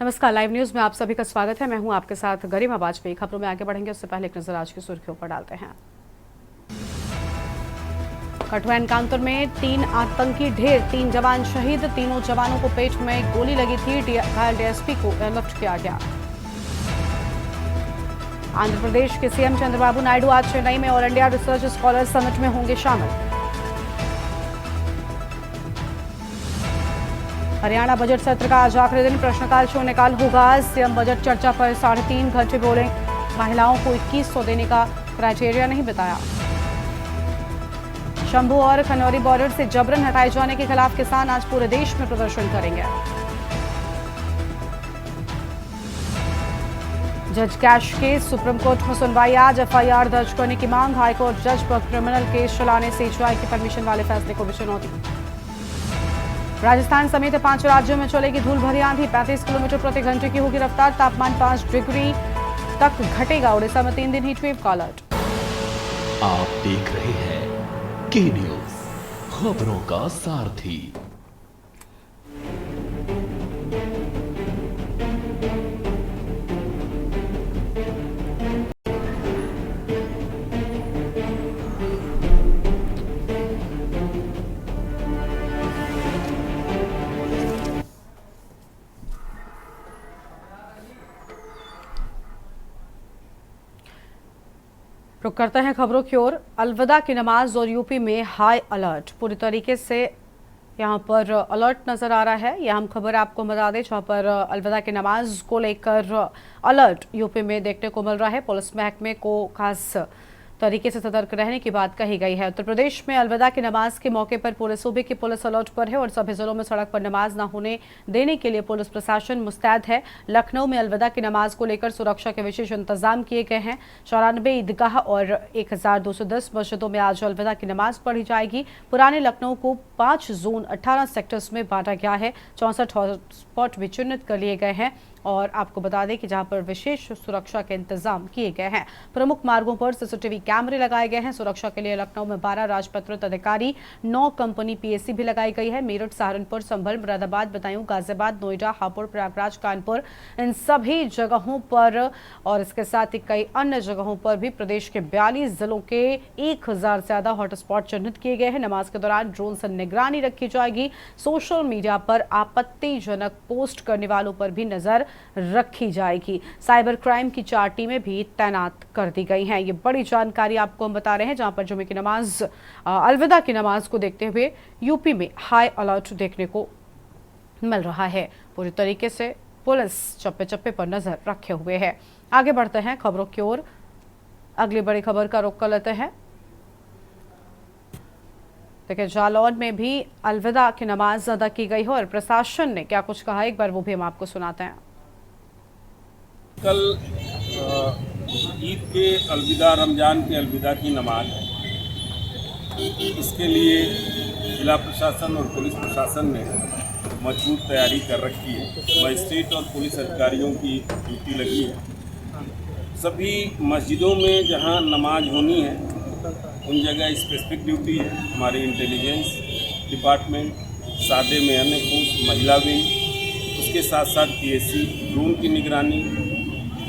नमस्कार, live news में आप सभी का स्वागत है। मैं हूं आपके साथ गरिमा वाजपेयी। खबरों में आगे बढ़ेंगे उससे पहले एक नजर आज की सुर्खियों पर डालते हैं। कठुआ एनकाउंटर में 3 आतंकी ढेर, 3 जवान शहीद। तीनों जवानों को पेट में गोली लगी थी। घायल डीएसपी को एयरलिफ्ट किया गया। आंध्र प्रदेश के सीएम चंद्रबाबू नायडू आज चेन्नई में all India research scholar summit में होंगे शामिल। हरियाणा बजट सत्र का आज आखिरी दिन, प्रश्नकाल शून्यकाल होगा। सीएम बजट चर्चा पर 3.5 घंटे बोले। महिलाओं को 2100 देने का क्राइटेरिया नहीं बताया। शंभू और खनौरी बॉर्डर से जबरन हटाए जाने के खिलाफ किसान आज पूरे देश में प्रदर्शन करेंगे। जज कैश केस, सुप्रीम कोर्ट में सुनवाई आज। एफआईआर दर्ज करने की मांग। हाईकोर्ट जज पर क्रिमिनल केस चलाने सीजीआई की परमिशन वाले फैसले को भी चुनौती। राजस्थान समेत 5 राज्यों में चलेगी धूल भरी आंधी। 35 किलोमीटर प्रति घंटे की होगी रफ्तार। तापमान 5 डिग्री तक घटेगा। उड़ीसा में 3 दिन हीट वेव का अलर्ट। आप देख रहे हैं के न्यूज, खबरों का सारथी। रुक करते हैं खबरों की ओर। अलविदा की नमाज और यूपी में हाई अलर्ट। पूरी तरीके से यहां पर अलर्ट नजर आ रहा है। यह हम खबर आपको बता दें, जहां पर अलविदा की नमाज को लेकर अलर्ट यूपी में देखने को मिल रहा है। पुलिस महकमे को खास तरीके से सतर्क रहने की बात कही गई है। उत्तर प्रदेश में अलविदा की नमाज के मौके पर पूरे सूबे की पुलिस अलर्ट पर है और सभी जिलों में सड़क पर नमाज न होने देने के लिए पुलिस प्रशासन मुस्तैद है। लखनऊ में अलविदा की नमाज को लेकर सुरक्षा के विशेष इंतजाम किए गए हैं। 94 ईदगाह और 1210 मस्जिदों में आज अलविदा की नमाज पढ़ी जाएगी। पुराने लखनऊ को 5 जोन 18 सेक्टर्स में बांटा गया है। 64 हॉटस्पॉट भी चिन्हित कर लिए गए हैं और आपको बता दें कि जहां पर विशेष सुरक्षा के इंतजाम किए गए हैं। प्रमुख मार्गों पर सीसीटीवी कैमरे लगाए गए हैं। सुरक्षा के लिए लखनऊ में 12 राजपत्रित अधिकारी, 9 कंपनी पीएसी भी लगाई गई है। मेरठ, सहारनपुर, संभल, मुरादाबाद, बदायूं, गाजियाबाद, नोएडा, हापुड़, प्रयागराज, कानपुर, इन सभी जगहों पर और इसके साथ ही कई अन्य जगहों पर भी प्रदेश के 42 जिलों के 1000 से ज्यादा हॉटस्पॉट चिन्हित किए गए हैं। नमाज के दौरान ड्रोन से निगरानी रखी जाएगी। सोशल मीडिया पर आपत्तिजनक पोस्ट करने वालों पर भी नजर रखी जाएगी। साइबर क्राइम की 4 टीमें भी तैनात कर दी गई हैं। ये बड़ी जानकारी आपको हम बता रहे हैं, जहां पर जुमे की नमाज, अलविदा की नमाज को देखते हुए यूपी में हाई अलर्ट देखने को मिल रहा है। पूरी तरीके से पुलिस चप्पे चप्पे पर नजर रखे हुए है। आगे बढ़ते हैं खबरों की ओर। अगली बड़ी खबर का रुख कर लेते हैं। देखिए, जालौन में भी अलविदा की नमाज अदा की गई हो और प्रशासन ने क्या कुछ कहा, एक बार वो भी हम आपको सुनाते हैं। कल ईद के अलविदा, रमज़ान के अलविदा की नमाज है। इसके लिए जिला प्रशासन और पुलिस प्रशासन ने मजबूत तैयारी कर रखी है। मजिस्ट्रेट और पुलिस अधिकारियों की ड्यूटी लगी है। सभी मस्जिदों में जहां नमाज होनी है उन जगह स्पेसिफिक ड्यूटी है। हमारे इंटेलिजेंस डिपार्टमेंट, सादे में अन्य फोर्स, महिला विंग, उसके साथ साथ पीएसी, ड्रोन की निगरानी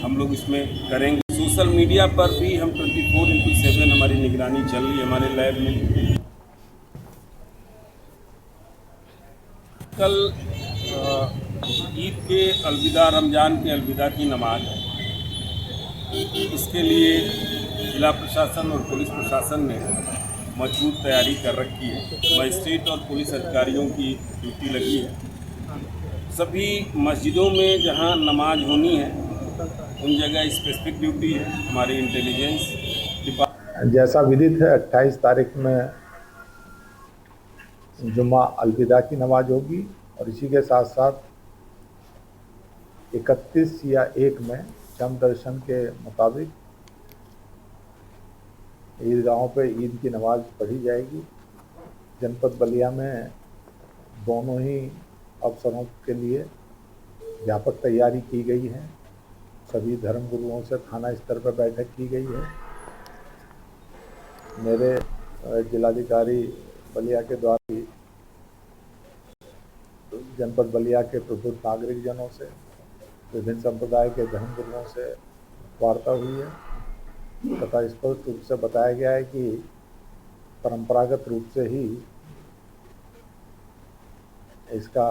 हम लोग इसमें करेंगे। सोशल मीडिया पर भी हम 24/7 हमारी निगरानी चल रही है हमारे लैब में। कल ईद के अलविदा, रमज़ान के अलविदा की नमाज है। इसके लिए जिला प्रशासन और पुलिस प्रशासन ने मजबूत तैयारी कर रखी है। मजिस्ट्रेट और पुलिस अधिकारियों की ड्यूटी लगी है। सभी मस्जिदों में जहां नमाज होनी है उन जगह स्पेसिफिक ड्यूटी है। हमारे इंटेलिजेंस डिपार्टमेंट, जैसा विदित है 28 तारीख में जुम्मा अलविदा की नमाज होगी और इसी के साथ साथ 31 या 1 में चंद दर्शन के मुताबिक ईदगाहों पे ईद की नमाज पढ़ी जाएगी। जनपद बलिया में दोनों ही अवसरों के लिए व्यापक तैयारी की गई है। सभी धर्मगुरुओं से थाना स्तर पर बैठक की गई है। मेरे जिलाधिकारी बलिया के द्वारा जनपद बलिया के प्रबुद्ध नागरिक जनों से विभिन्न संप्रदाय के धर्मगुरुओं से वार्ता हुई है तथा स्पष्ट रूप से बताया गया है कि परंपरागत रूप से ही इसका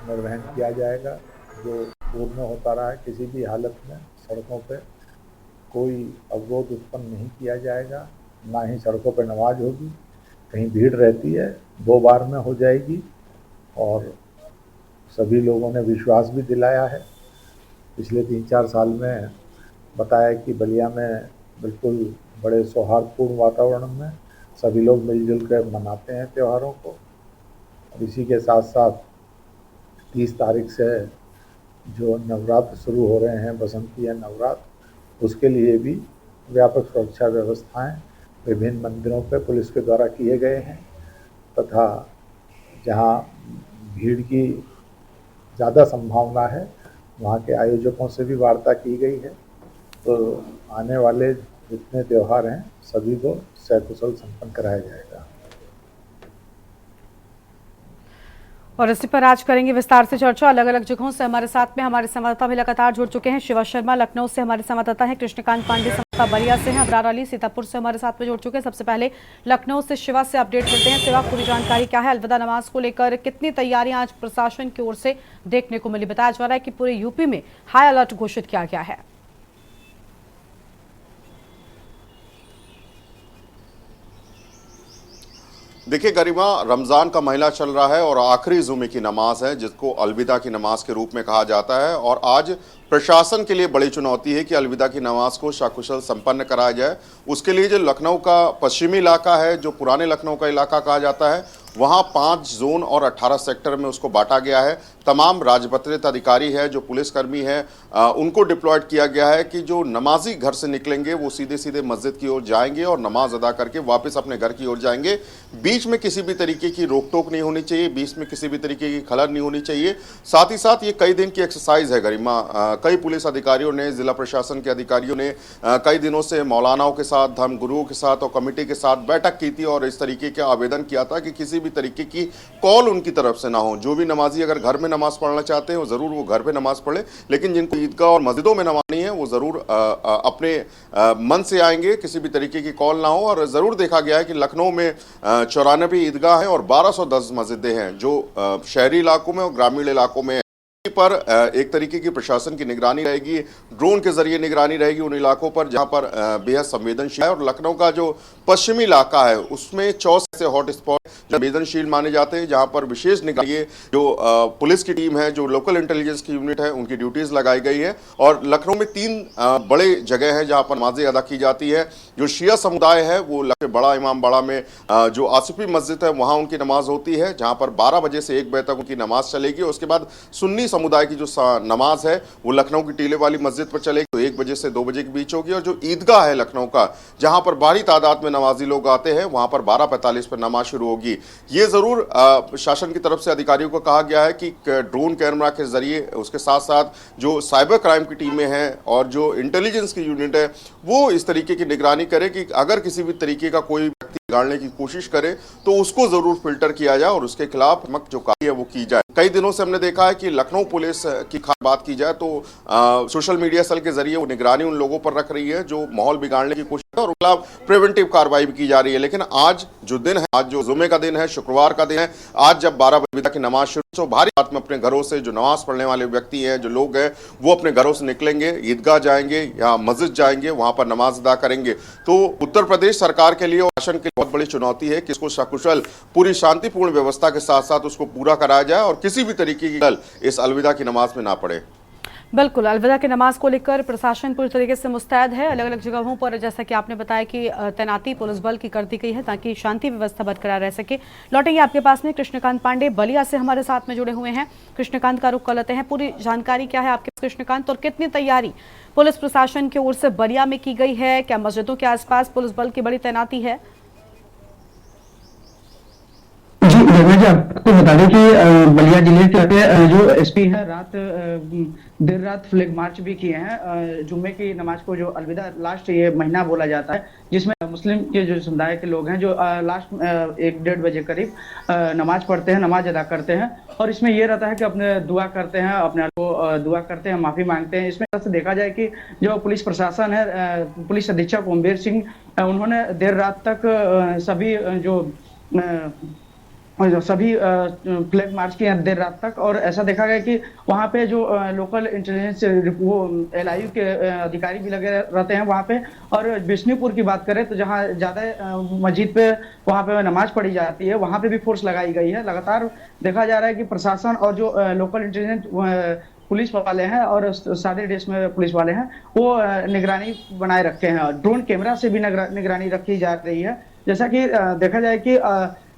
निर्वहन किया जाएगा, जो पूर्व में होता रहा है। किसी भी हालत में सड़कों पे कोई अवरोध उत्पन्न नहीं किया जाएगा, ना ही सड़कों पे नमाज होगी। कहीं भीड़ रहती है 2 बार में हो जाएगी और सभी लोगों ने विश्वास भी दिलाया है। पिछले 3-4 साल में बताया कि बलिया में बिल्कुल बड़े सौहार्दपूर्ण वातावरण में सभी लोग मिलजुल कर मनाते हैं त्योहारों को। और इसी के साथ साथ 30 तारीख से जो नवरात्र शुरू हो रहे हैं, बसंती या नवरात्र, उसके लिए भी व्यापक सुरक्षा व्यवस्थाएं विभिन्न मंदिरों पर पुलिस के द्वारा किए गए हैं तथा जहां भीड़ की ज़्यादा संभावना है वहां के आयोजकों से भी वार्ता की गई है। तो आने वाले जितने त्यौहार हैं सभी को सकुशल संपन्न कराया जाएगा। और इसी पर आज करेंगे विस्तार से चर्चा। अलग अलग जगहों से हमारे साथ में हमारे संवाददाता भी लगातार जुड़ चुके हैं। शिवा शर्मा लखनऊ से हमारे संवाददाता हैं, कृष्णकांत पांडे संवाददाता बलिया से हैं, अबरार अली सीतापुर से हमारे साथ में जुड़ चुके हैं। सबसे पहले लखनऊ से शिवा से अपडेट मिलते हैं। शिवा, पूरी जानकारी क्या है? अलविदा नमाज को लेकर कितनी तैयारियां आज प्रशासन की ओर से देखने को मिली? बताया जा रहा है कि पूरे यूपी में हाई अलर्ट घोषित किया गया है। देखिए गरिमा, रमज़ान का महीना चल रहा है और आखिरी जुमे की नमाज है जिसको अलविदा की नमाज के रूप में कहा जाता है। और आज प्रशासन के लिए बड़ी चुनौती है कि अलविदा की नमाज को सकुशल संपन्न कराया जाए। उसके लिए जो लखनऊ का पश्चिमी इलाका है, जो पुराने लखनऊ का इलाका कहा जाता है, वहाँ 5 जोन और 18 सेक्टर में उसको बांटा गया है। तमाम राजपत्रित अधिकारी है, जो पुलिसकर्मी है, उनको डिप्लॉयड किया गया है कि जो नमाजी घर से निकलेंगे वो सीधे सीधे मस्जिद की ओर जाएंगे और नमाज अदा करके वापस अपने घर की ओर जाएंगे। बीच में किसी भी तरीके की रोक टोक नहीं होनी चाहिए, बीच में किसी भी तरीके की खलल नहीं होनी चाहिए। साथ ही साथ ये कई दिन की एक्सरसाइज है गरिमा। कई पुलिस अधिकारियों ने, जिला प्रशासन के अधिकारियों ने कई दिनों से मौलानाओं के साथ, धर्मगुरुओं के साथ और कमेटी के साथ बैठक की थी और इस तरीके का आवेदन किया था कि किसी भी तरीके की कॉल उनकी तरफ से ना हो। जो भी नमाजी अगर घर में नमाज पढ़ना चाहते हैं वो जरूर वो घर पे नमाज पढ़े, लेकिन जिनको ईदगाह और मस्जिदों में नमाज नहीं है वो जरूर अपने मन से आएंगे, किसी भी तरीके की कॉल ना हो। और जरूर देखा गया है कि लखनऊ में 94 ईदगाह हैं और 1210 मस्जिदें हैं जो शहरी इलाकों में और ग्रामीण इलाकों में पर एक तरीके की प्रशासन की निगरानी रहेगी, ड्रोन के जरिए निगरानी रहेगी उन इलाकों पर जहां पर बेहद संवेदनशील है। और लखनऊ का जो पश्चिमी इलाका है उसमें 64 ऐसे हॉट स्पॉट संवेदनशील माने जाते हैं जहां पर विशेष निगरानी जो पुलिस की टीम है, जो लोकल इंटेलिजेंस की यूनिट है, उनकी ड्यूटीज लगाई गई है। और लखनऊ में 3 बड़े जगह है जहां पर नमाजें अदा की जाती है। जो शिया समुदाय है वो बड़ा इमाम बाड़ा में जो आसिफी मस्जिद है वहां उनकी नमाज होती है, जहां पर 12 बजे से 1 बजे तक उनकी नमाज चलेगी। उसके बाद सुन्नी समुदाय की जो नमाज है वो लखनऊ की टीले वाली मस्जिद पर चलेगी, तो 1 बजे से 2 बजे के बीच होगी। और जो ईदगाह है लखनऊ का, जहां पर भारी तादाद में नमाजी लोग आते हैं, वहां पर 12:45 पर नमाज शुरू होगी। ये जरूर शासन की तरफ से अधिकारियों को कहा गया है कि ड्रोन कैमरा के जरिए, उसके साथ साथ जो साइबर क्राइम की टीमें हैं और जो इंटेलिजेंस की यूनिट है वो इस तरीके की निगरानी करे कि अगर किसी भी तरीके का कोई व्यक्ति बिगाड़ने की कोशिश करे तो उसको जरूर फिल्टर किया जाए और उसके खिलाफ जो कार्रवाई है वो की जाए। कई दिनों से हमने देखा है कि लखनऊ पुलिस की बात की जाए तो सोशल मीडिया सेल के जरिए वो निगरानी उन लोगों पर रख रही है जो माहौल बिगाड़ने की कोशिश और उनके खिलाफ प्रिवेंटिव कार्रवाई भी की जा रही है। लेकिन आज जो दिन है, आज जो जुमे का दिन है, शुक्रवार का दिन है, आज जब 12 बजे तक की नमाज शुरू, तो भारी रात में अपने घरों से जो नमाज पढ़ने वाले व्यक्ति हैं, जो लोग हैं, वो अपने घरों से निकलेंगे, ईदगाह जाएंगे या मस्जिद जाएंगे, वहां पर नमाज अदा करेंगे। तो उत्तर प्रदेश सरकार के लिए और शासन के लिए बहुत बड़ी चुनौती है कि इसको सकुशल पूरी शांतिपूर्ण व्यवस्था के साथ साथ उसको पूरा कराया जाए और किसी भी तरीके की गल इस अलविदा की नमाज में ना पड़े। बिल्कुल, अलविदा की नमाज को लेकर प्रशासन पूरी तरीके से मुस्तैद है। अलग अलग जगहों पर जैसा कि आपने बताया कि तैनाती पुलिस बल की कर दी गई है ताकि शांति व्यवस्था बरकरार रह सके। लौटेंगे आपके पास में, कृष्णकांत पांडे बलिया से हमारे साथ में जुड़े हुए हैं। कृष्णकांत का रुख कर लेते हैं, पूरी जानकारी क्या है आपके कृष्णकांत, और कितनी तैयारी पुलिस प्रशासन की ओर से बलिया में की गई है? क्या मस्जिदों के आसपास पुलिस बल की बड़ी तैनाती है? जी आपको बता दें कि बलिया जिले के जो एसपी है देर रात फ्लैग मार्च भी किए हैं। जुम्मे की नमाज को जो अलविदा लास्ट ये महीना बोला जाता है, जिसमें मुस्लिम के जो समुदाय के लोग हैं जो लास्ट 1-1:30 बजे करीब नमाज पढ़ते हैं, नमाज अदा करते हैं। और इसमें ये रहता है कि अपने दुआ करते हैं, अपने को दुआ करते हैं, माफी मांगते हैं। इसमें से देखा जाए कि जो पुलिस प्रशासन है, पुलिस अधीक्षक ओमवीर सिंह, उन्होंने देर रात तक सभी फ्लैग मार्च किए देर रात तक। और ऐसा देखा गया कि वहाँ पे जो लोकल इंटेलिजेंस वो LIU के अधिकारी भी लगे रहते हैं वहाँ पे। और बिष्णुपुर की बात करें तो जहाँ ज्यादा मस्जिद पे वहाँ पे नमाज पढ़ी जाती है, वहाँ पे भी फोर्स लगाई गई है। लगातार देखा जा रहा है कि प्रशासन और जो लोकल इंटेलिजेंस पुलिस वाले हैं और सादे ड्रेस में पुलिस वाले हैं, वो निगरानी बनाए रखे हैं। ड्रोन कैमरा से भी निगरानी रखी जा रही है। जैसा कि देखा जाए कि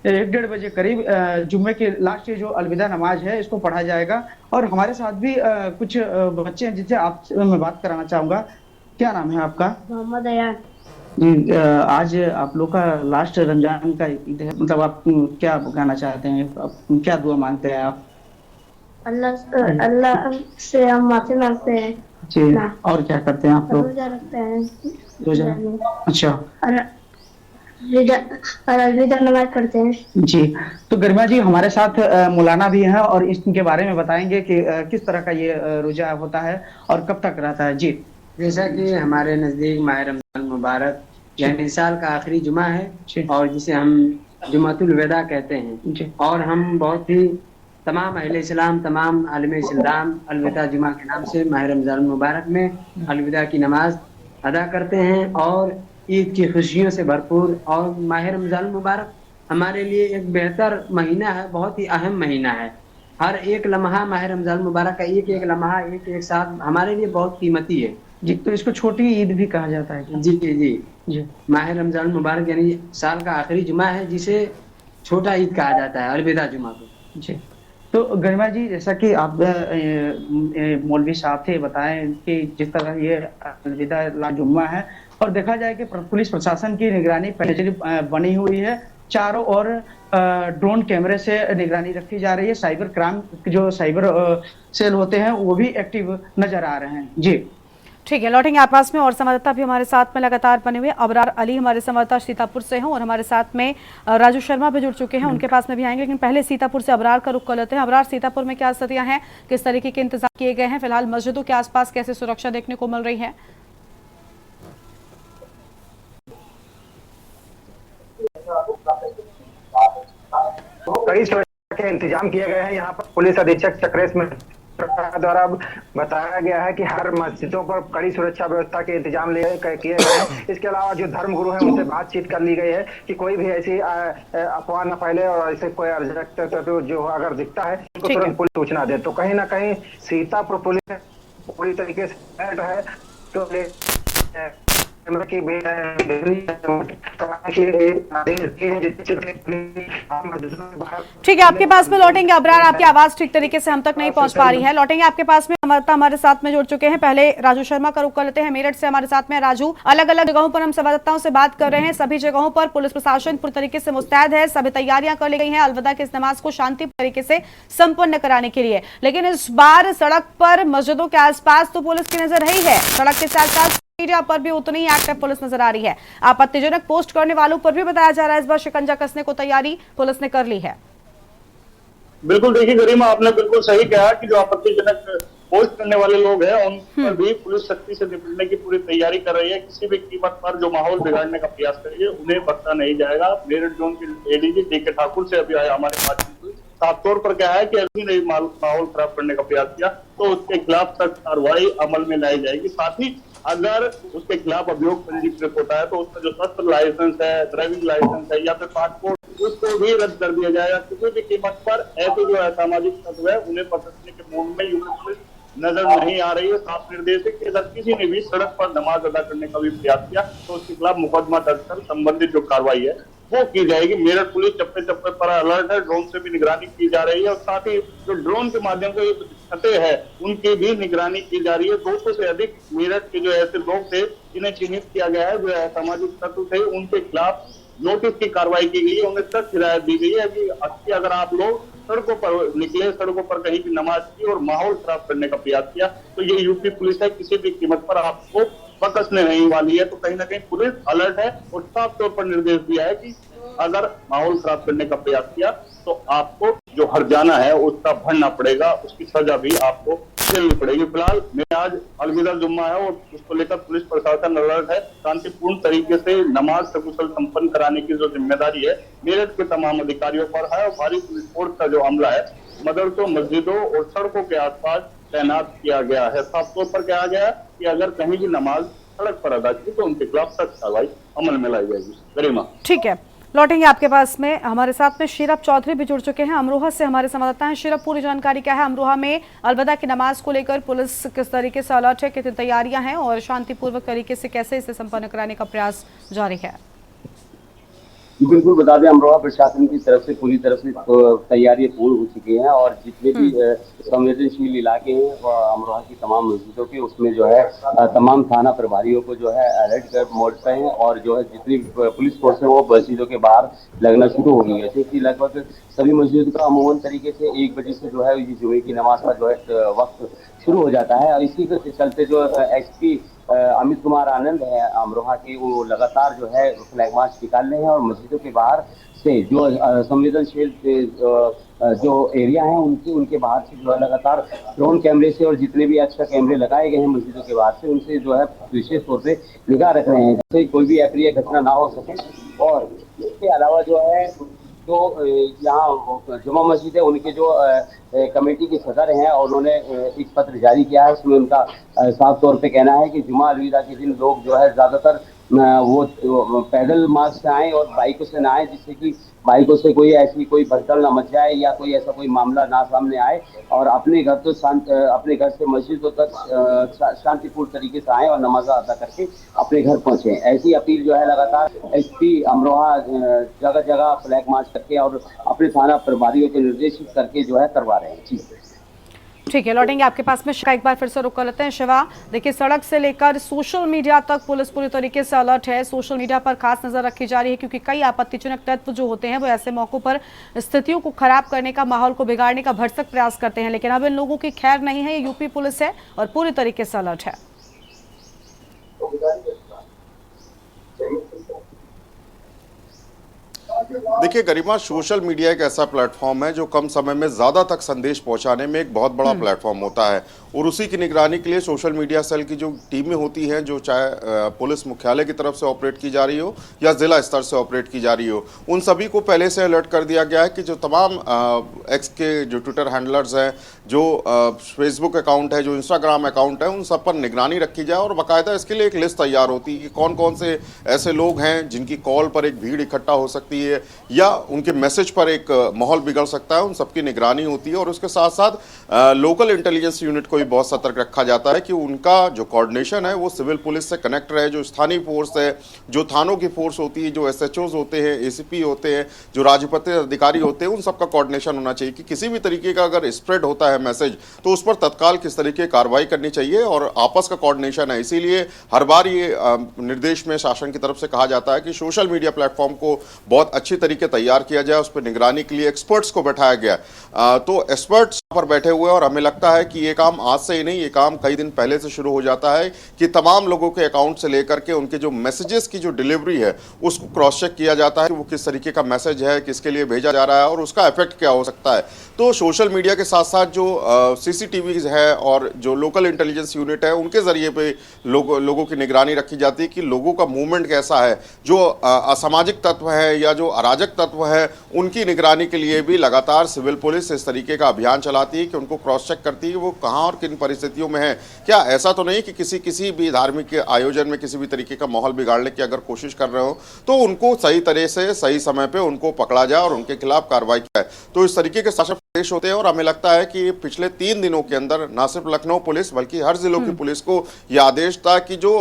1-1:30 बजे करीब जुम्मे की लास्ट जो अलविदा नमाज है इसको पढ़ा जाएगा। और हमारे साथ भी कुछ बच्चे हैं जिनसे मैं बात कराना चाहूंगा। क्या नाम है आपका? मोहम्मद अयान। जी, आज आप लोग का लास्ट रमजान का ईद है, मतलब आप क्या कहना चाहते हैं, आप क्या दुआ मांगते हैं आप? अल्लाह से हम माफी मांगते हैं जी। और क्या करते हैं आप लोग? रोजा रखते हैं। रोजा, अच्छा। और अलविदा नमाज पढ़ते हैं जी। तो गरिमा जी हमारे साथ मौलाना भी हैं और इसके बारे में बताएंगे कि किस तरह का ये रोजा होता है और कब तक रहता है। जी, जैसा कि हमारे नजदीक माह रमजान मुबारक यानी साल का आखिरी जुमा है और जिसे हम जुमातुल वेदा कहते हैं, और हम बहुत ही तमाम अहले इस्लाम, तमाम आलम इस्लाम अलविदा जुमा के नाम से माह रमजान मुबारक में अलविदा की नमाज अदा करते हैं और ईद की खुशियों से भरपूर। और माह रमजान मुबारक हमारे लिए एक बेहतर महीना है, बहुत ही अहम महीना है। हर एक लम्हा माह रमजान मुबारक का एक एक लम्हा, एक एक साथ हमारे लिए बहुत कीमती है जी। तो इसको छोटी ईद भी कहा जाता है? जी जी जी जी। माह रमजान मुबारक यानी साल का आखिरी जुमा है, जिसे छोटा ईद कहा जाता है, अलविदा जुमा को। जी। तो गरिमा जी, जैसा कि आप मौलवी साहब थे बताएं कि जिस तरह ये अलविदा जुम्मा है और देखा जाए कि पुलिस प्रशासन की निगरानी पहले बनी हुई है, चारों ओर ड्रोन कैमरे से निगरानी रखी जा रही है। साइबर क्राइम जो साइबर सेल होते हैं वो भी एक्टिव नजर आ रहे हैं। जी ठीक है, लौटेंगे आपके पास में। और संवाददाता भी हमारे साथ में लगातार बने हुए अबरार अली हमारे संवाददाता सीतापुर से हैं और हमारे साथ में राजू शर्मा भी जुड़ चुके हैं, उनके पास में भी आएंगे। लेकिन पहले सीतापुर से अबरार का रुख कर लेते हैं। अबरार, सीतापुर में क्या स्थितियां हैं, किस तरीके के इंतजाम किए गए हैं? फिलहाल मस्जिदों के आसपास कैसे सुरक्षा देखने को मिल रही है? कई सुरक्षा के इंतजाम किए गए हैं। यहाँ पर पुलिस अधीक्षक चक्रेश में द्वारा बताया गया है कि हर मस्जिदों पर कड़ी सुरक्षा व्यवस्था के इंतजाम किए गए हैं। इसके अलावा जो धर्मगुरु हैं उनसे बातचीत कर ली गई है कि कोई भी ऐसी अफवाह न फैले और ऐसे कोई अराजकता जो अगर दिखता है तो तुरंत पुलिस सूचना दे। तो कहीं ना कहीं सीतापुर पुलिस पूरी तरीके से है तो ठीक है, आपके पास में लौटेंगे अबरार। आपकी आवाज ठीक तरीके से हम तक नहीं पहुंच पा रही है, लौटेंगे आपके पास में। हमारे साथ में जुड़ चुके हैं, पहले राजू शर्मा का रुख कर लेते हैं। मेरठ से हमारे साथ में राजू। अलग अलग जगहों पर हम संवाददाताओं से बात कर रहे हैं, सभी जगहों पर पुलिस प्रशासन पूरी तरीके से मुस्तैद है, सभी तैयारियां कर ली गई हैं अलविदा की इस नमाज को शांति तरीके से संपन्न कराने के लिए। लेकिन इस बार सड़क पर मस्जिदों के आसपास तो पुलिस की नजर रही है, सड़क के साथ साथ मीडिया पर भी उतनी ही एक्टिव पुलिस नजर आ रही है। आपत्तिजनक पोस्ट करने वालों पर भी बताया जा रहा है इस बार शिकंजा कसने को तैयारी पुलिस ने कर ली है। बिल्कुल, देखिए गरिमा, आपने बिल्कुल सही कहा कि जो आपत्तिजनक पोस्ट करने वाले लोग हैं उन पर भी पुलिस सख्ती से निपटने की पूरी तैयारी कर रही है। किसी भी कीमत पर जो माहौल बिगाड़ने का प्रयास करेंगे उन्हें बख्शा नहीं जाएगा। मेरठ जोन के एडीजी DK ठाकुर से अभी आया हमारे पास साफ तौर पर क्या है कि अभी नहीं माहौल खराब करने का प्रयास किया तो उसके खिलाफ सख्त कार्रवाई अमल में लाई जाएगी। साथ ही अगर उसके खिलाफ अभियोग पंजीकृत होता है तो उसका जो शस्त्र लाइसेंस है, ड्राइविंग लाइसेंस है या फिर पासपोर्ट, उसको भी रद्द कर दिया जाएगा। किसी भी कीमत पर ऐसे जो असामाजिक तत्व है उन्हें पकड़ने के मूड में यूपी पुलिस नजर नहीं आ रही है। साफ निर्देश है कि अगर किसी ने भी सड़क पर नमाज अदा करने का भी प्रयास किया तो उसके खिलाफ मुकदमा दर्ज कर संबंधित जो कार्रवाई है वो की जाएगी। मेरठ पुलिस चप्पे चप्पे पर अलर्ट है, ड्रोन से भी निगरानी की जा रही है और साथ ही जो ड्रोन के माध्यम से छते हैं उनकी भी निगरानी की जा रही है। 200 से अधिक मेरठ के जो ऐसे लोग थे जिन्हें चिन्हित किया गया है, जो सामाजिक तत्व थे, उनके खिलाफ नोटिस की कार्रवाई की गई है, उन्हें सख्त हिदायत दी गई है कि अगर आप लोग सड़कों पर निकले, सड़कों पर कहीं भी नमाज की और माहौल खराब करने का प्रयास किया, तो ये यूपी पुलिस है, किसी भी कीमत पर आपको बकसने नहीं वाली है। तो कहीं ना कहीं पुलिस अलर्ट है और साफ तौर पर निर्देश दिया है कि अगर माहौल खराब करने का प्रयास किया तो आपको जो हर्जाना है उसका भरना पड़ेगा, उसकी सजा भी आपको झेलनी पड़ेगी। फिलहाल मैं आज अलविदा जुम्मा है और उसको लेकर पुलिस प्रशासन अलर्ट है। शांतिपूर्ण तरीके से नमाज सकुशल संपन्न कराने की जो जिम्मेदारी है मेरठ के तमाम अधिकारियों पर है और भारी पुलिस फोर्स का जो अमला है मदरसों, मस्जिदों और सड़कों के आसपास तैनात किया गया है। साफ तौर पर कहा गया है कि अगर कहीं भी नमाज सड़क पर अदा की तो उनके खिलाफ सख्त कार्रवाई अमल में लाई जाएगी। गरिमा, ठीक है, लौटेंगे आपके पास में। हमारे साथ में शीरब चौधरी भी जुड़ चुके हैं, अमरोहा से हमारे संवाददाता हैं। शीरब, पूरी जानकारी क्या है? अमरोहा में अलविदा की नमाज को लेकर पुलिस किस तरीके से अलर्ट है, कितनी तैयारियां हैं और शांतिपूर्वक तरीके से कैसे इसे संपन्न कराने का प्रयास जारी है? बिल्कुल बता दें, अमरोहा प्रशासन की तरफ से पूरी तरह से तैयारियां पूर्ण हो चुकी हैं और जितने भी संवेदनशील इलाके हैं अमरोहा की तमाम मस्जिदों के, उसमें जो है तमाम थाना प्रभारियों को जो है अलर्ट कर मोड पे हैं और जो है जितनी पुलिस फोर्स है वो मस्जिदों के बाहर लगना शुरू हो गई है। क्योंकि लगभग सभी मस्जिदों का अमूमन तरीके से 1 बजे से जो है ये जुमे की नमाज का जो है वक्त शुरू हो जाता है और इसी के चलते जो एसपी अमित कुमार आनंद है अमरोहा के, वो लगातार जो है फ्लैग मार्च निकाल रहे हैं और मस्जिदों के बाहर से जो संवेदनशील जो एरिया हैं उनके बाहर से जो है लगातार ड्रोन कैमरे से और जितने भी एक्स्ट्रा कैमरे लगाए गए हैं मस्जिदों के बाहर से, उनसे जो है विशेष तौर पे निगाह रख रहे हैं जिससे कोई भी अप्रिय घटना ना हो सके। और इसके अलावा जो है तो यहाँ जुमा मस्जिद है, उनके जो कमेटी के सदर हैं और उन्होंने एक पत्र जारी किया है, उसमें उनका साफ तौर पे कहना है कि जुमा अलविदा के दिन लोग जो है ज़्यादातर वो पैदल मार्ग से आए और बाइकों से ना आए, जिससे कि बाइकों से कोई ऐसी कोई भगदड़ ना मच जाए या कोई ऐसा कोई मामला ना सामने आए और अपने घर तो अपने घर से मस्जिदों तक शांतिपूर्ण तरीके से आए और नमाज अदा करके अपने घर पहुंचे। ऐसी अपील जो है लगातार एसपी अमरोहा जगह जगह फ्लैग मार्च करके और अपने थाना प्रभारियों को निर्देशित करके जो है करवा रहे हैं। ठीक है, लौटेंगे आपके पास में। शिवा एक बार फिर से रुक कर लेते हैं। शिवा, देखिए सड़क से लेकर सोशल मीडिया तक पुलिस पूरी तरीके से अलर्ट है। सोशल मीडिया पर खास नजर रखी जा रही है क्योंकि कई आपत्तिजनक तत्व जो होते हैं वो ऐसे मौकों पर स्थितियों को खराब करने का, माहौल को बिगाड़ने का भरसक प्रयास करते हैं, लेकिन अब इन लोगों की खैर नहीं है। ये यूपी पुलिस है और पूरी तरीके से अलर्ट है। देखिए गरिमा, सोशल मीडिया एक ऐसा प्लेटफॉर्म है जो कम समय में ज़्यादा तक संदेश पहुंचाने में एक बहुत बड़ा प्लेटफॉर्म होता है और उसी की निगरानी के लिए सोशल मीडिया सेल की जो टीमें होती हैं, जो चाहे पुलिस मुख्यालय की तरफ से ऑपरेट की जा रही हो या ज़िला स्तर से ऑपरेट की जा रही हो, उन सभी को पहले से अलर्ट कर दिया गया है कि जो तमाम एक्स के जो ट्विटर हैंडलर्स हैं, जो फेसबुक अकाउंट है, जो इंस्टाग्राम अकाउंट है, उन सब पर निगरानी रखी जाए और बाकायदा इसके लिए एक लिस्ट तैयार होती है कि कौन कौन से ऐसे लोग हैं जिनकी कॉल पर एक भीड़ इकट्ठा हो सकती है या उनके मैसेज पर एक माहौल बिगड़ सकता है। उन सबकी निगरानी होती है और उसके साथ साथ लोकल इंटेलिजेंस यूनिट को भी बहुत सतर्क रखा जाता है कि उनका जो कोऑर्डिनेशन है वो सिविल पुलिस से कनेक्ट रहे। जो स्थानीय फोर्स है, जो थानों की फोर्स होती है, जो SHOs होते हैं, ACP होते हैं, जो राजपत्रित अधिकारी होते हैं, उन सबका कोऑर्डिनेशन होना चाहिए कि किसी भी तरीके का अगर स्प्रेड होता है मैसेज तो उस पर तत्काल किस तरीके की कार्रवाई करनी चाहिए और आपस का कोऑर्डिनेशन है। इसीलिए हर बार ये निर्देश में शासन की तरफ से कहा जाता है कि सोशल मीडिया प्लेटफॉर्म को बहुत अच्छी तरीके तैयार किया जाए, उस पर निगरानी के लिए एक्सपर्ट्स को बैठाया गया। तो एक्सपर्ट्स पर बैठे हुए और हमें लगता है कि ये काम आज से ही नहीं, ये काम कई दिन पहले से शुरू हो जाता है कि तमाम लोगों के अकाउंट से लेकर के उनके जो मैसेजेस की जो डिलीवरी है उसको क्रॉस चेक किया जाता है कि वो किस तरीके का मैसेज है, किसके लिए भेजा जा रहा है और उसका इफेक्ट क्या हो सकता है। तो सोशल मीडिया के साथ साथ जो CCTVs है और जो लोकल इंटेलिजेंस यूनिट है उनके जरिए पे लोगों की निगरानी रखी जाती है कि लोगों का मूवमेंट कैसा है, जो असामाजिक तत्व है या जो अराजक तत्व है उनकी निगरानी के लिए भी लगातार सिविल पुलिस इस तरीके का अभियान चलाती है कि उनको क्रॉस चेक करती है कि वो कहाँ और किन परिस्थितियों में है। क्या ऐसा तो नहीं कि किसी भी धार्मिक आयोजन में किसी भी तरीके का माहौल बिगाड़ने की अगर कोशिश कर रहे हो तो उनको सही तरह से सही समय पे उनको पकड़ा जाए और उनके खिलाफ कार्रवाई की जाए। तो इस तरीके के शासन पेश होते हैं और हमें लगता है कि पिछले 3 दिनों के अंदर न सिर्फ लखनऊ पुलिस बल्कि हर जिलों की पुलिस को यह आदेश था कि जो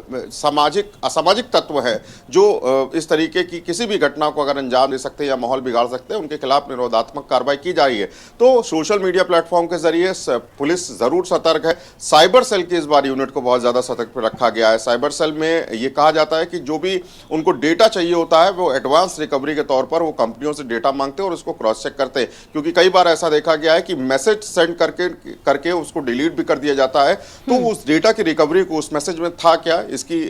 असामाजिक तत्व है जो इस तरीके की किसी भी घटना को अगर अंजाम दे सकते हैं या माहौल बिगाड़ सकते हैं, उनके खिलाफ निरोधात्मक कार्रवाई की जा रही है। तो सोशल मीडिया प्लेटफॉर्म के जरिए पुलिस जरूर सतर्क है। साइबर सेल की इस बार यूनिट को बहुत ज्यादा सतर्क पर रखा गया है। साइबर सेल में ये कहा जाता है कि जो भी उनको डेटा चाहिए होता है वो एडवांस रिकवरी के तौर पर वो कंपनियों से डेटा मांगते हैं और उसको क्रॉस चेक करते हैं, क्योंकि कई बार ऐसा देखा गया है कि मैसेज सेंड करके उसको डिलीट भी कर दिया जाता है। तो उस डेटा की रिकवरी को, उस मैसेज में था क्या, इसकी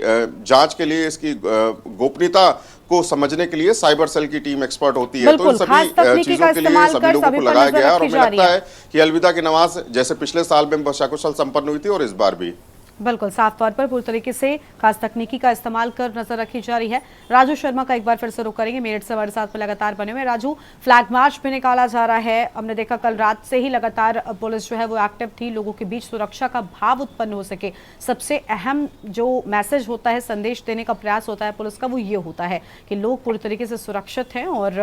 जांच के लिए, इसकी गोपनीयता को समझने के लिए साइबर सेल की टीम एक्सपर्ट होती है। तो इन सभी चीजों के लिए सभी लोगों को लगाया गया है और हमें लगता है कि अलविदा की नमाज जैसे पिछले साल में सकुशल संपन्न हुई थी और इस बार भी बिल्कुल साफ तौर पर पूरी तरीके से खास तकनीकी का इस्तेमाल कर नजर रखी जा रही है। राजू शर्मा का एक बार फिर से रुख करेंगे, मेरठ से हमारे साथ में लगातार बने हुए। राजू, फ्लैग मार्च भी निकाला जा रहा है, हमने देखा कल रात से ही लगातार पुलिस जो है वो एक्टिव थी, लोगों के बीच सुरक्षा का भाव उत्पन्न हो सके। सबसे अहम जो मैसेज होता है, संदेश देने का प्रयास होता है पुलिस का, वो ये होता है कि लोग पूरी तरीके से सुरक्षित हैं और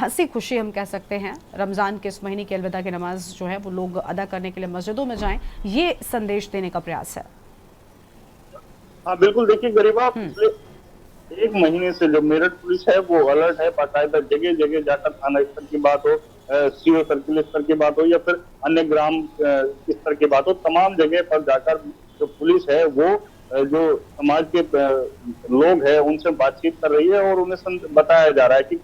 हंसी खुशी हम कह सकते हैं रमजान के इस महीने की अलविदा की नमाज जो है वो लोग अदा करने के लिए मस्जिदों में जाएं, ये संदेश देने का प्रयास है। हाँ बिल्कुल, देखिए गरिमा, पिछले एक महीने से जो मेरठ पुलिस है वो अलर्ट है। बाकायदा जगह जगह जाकर थाना स्तर की बात हो, सीओ सर्किल स्तर की बात हो या फिर अन्य ग्राम स्तर की बात हो, तमाम जगह पर जाकर जो पुलिस है वो जो समाज के लोग हैं उनसे बातचीत कर रही है और उन्हें बताया जा रहा है कि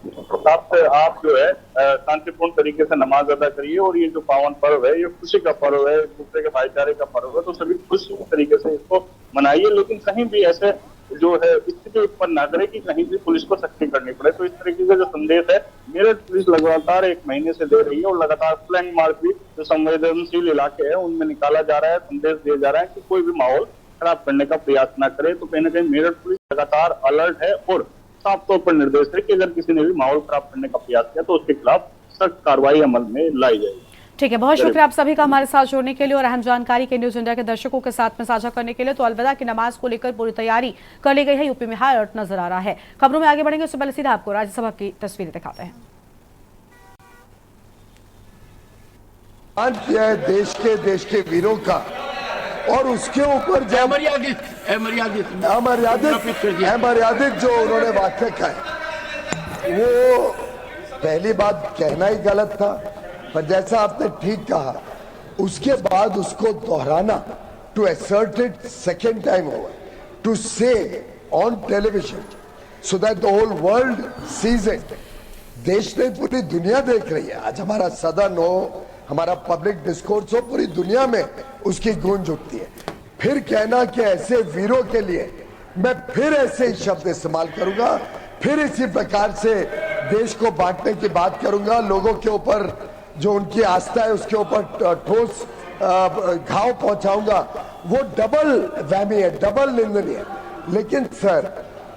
आप जो है शांतिपूर्ण तरीके से नमाज अदा करिए और ये जो पावन पर्व है ये खुशी का पर्व है, एक दूसरे के भाईचारे का पर्व है, तो सभी खुशी तरीके से इसको मनाइए। लेकिन कहीं भी ऐसे जो है स्थिति उत्पन्न ना करे कि कहीं भी पुलिस को सख्ती करनी पड़े। तो इस तरीके का जो संदेश है मेरठ पुलिस लगातार एक महीने से दे रही है और लगातार फ्लैग मार्च भी जो संवेदनशील इलाके है उनमें निकाला जा रहा है, संदेश दिया जा रहा है कि कोई भी माहौल खराब करने का प्रयास ना करे। तो कहीं ना कहीं मेरठ पुलिस लगातार अलर्ट है और साफ तौर पर निर्देश है कि अगर किसी ने भी माहौल खराब करने का प्रयास किया तो उसके खिलाफ सख्त कार्रवाई अमल में लाई जाएगी। ठीक है, बहुत शुक्रिया आप सभी का हमारे साथ जुड़ने के लिए और अहम जानकारी के न्यूज इंडिया के दर्शकों के साथ में साझा करने के लिए। तो अलविदा की नमाज को लेकर पूरी तैयारी कर ली गई है, यूपी में हाई अलर्ट नजर आ रहा है। खबरों में आगे बढ़ेंगे उससे पहले सीधा आपको राज्यसभा की तस्वीरें दिखाते हैं। देश के वीरों का और उसके ऊपर अमर्यादित जो उन्होंने वाक्य कहा वो पहली बात कहना ही गलत था, पर जैसा आपने ठीक कहा उसके बाद उसको दोहराना, to assert it second time over, to say on television so that the whole world sees it। देश नहीं पूरी दुनिया देख रही है। आज हमारा सदन हो, हमारा पब्लिक डिस्कोर्स हो, पूरी दुनिया में उसकी गूंज उठती है। फिर कहना कि ऐसे वीरों के लिए मैं फिर ऐसे ही शब्द इस्तेमाल करूंगा, फिर इसी प्रकार से देश को बांटने की बात करूंगा, लोगों के ऊपर जो उनकी आस्था है उसके ऊपर ठोस घाव पहुंचाऊंगा, वो डबल वहमी है, डबल निंदनीय है। लेकिन सर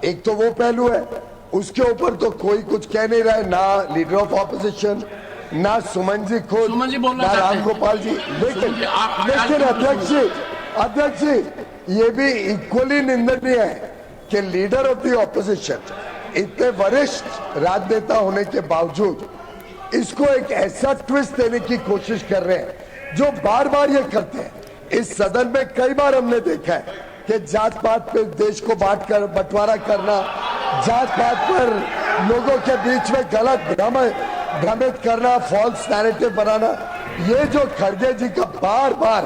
एक तो वो पहलू है, उसके ऊपर तो कोई कुछ कह नहीं रहा है, ना लीडर ऑफ ऑपोजिशन, ना सुमन जी खुद, ना राम गोपाल जी। लेकिन अध्यक्ष जी ये भी इक्वली निंदनीय है कि लीडर ऑफ द ऑपोजिशन इतने वरिष्ठ राजनेता होने के बावजूद इसको एक ऐसा ट्विस्ट देने की कोशिश कर रहे हैं जो बार बार ये करते हैं। इस सदन में कई बार हमने देखा है कि जात पात पे देश को बांट कर बंटवारा करना, जात पात पर लोगों के बीच में गलत भ्रमित करना, फॉल्स नैरेटिव बनाना, ये जो खड़गे जी का बार बार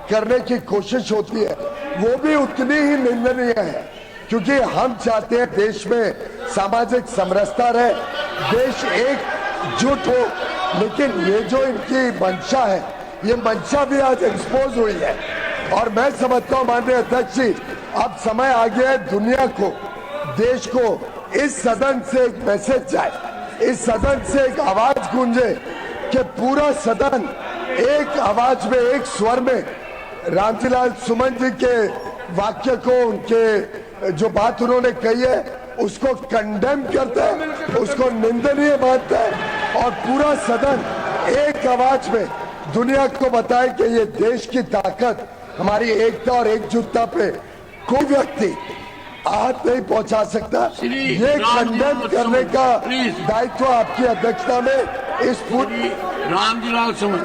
करने की कोशिश होती है वो भी उतनी ही निंदनीय है, क्योंकि हम चाहते हैं देश में सामाजिक समरसता रहे, देश एकजुट हो। लेकिन ये जो इनकी मंशा है, ये मंशा भी आज एक्सपोज हुई है और मैं समझता हूँ माननीय अध्यक्ष जी, अब समय आ गया है दुनिया को, देश को इस सदन से एक मैसेज जाए, इस सदन से एक आवाज गूंजे कि पूरा सदन एक आवाज में, एक स्वर में रामजीलाल सुमन जी के वाक्य को, उनके जो बात उन्होंने कही है उसको कंडेम करता है, उसको निंदनीय मानता है और पूरा सदन एक आवाज में दुनिया को बताए कि ये देश की ताकत, हमारी एकता और एकजुटता पे कोई व्यक्ति आहत नहीं पहुंचा सकता। ये कंडेम करने का दायित्व आपकी अध्यक्षता में इस पूरी रामजीलाल सुमन,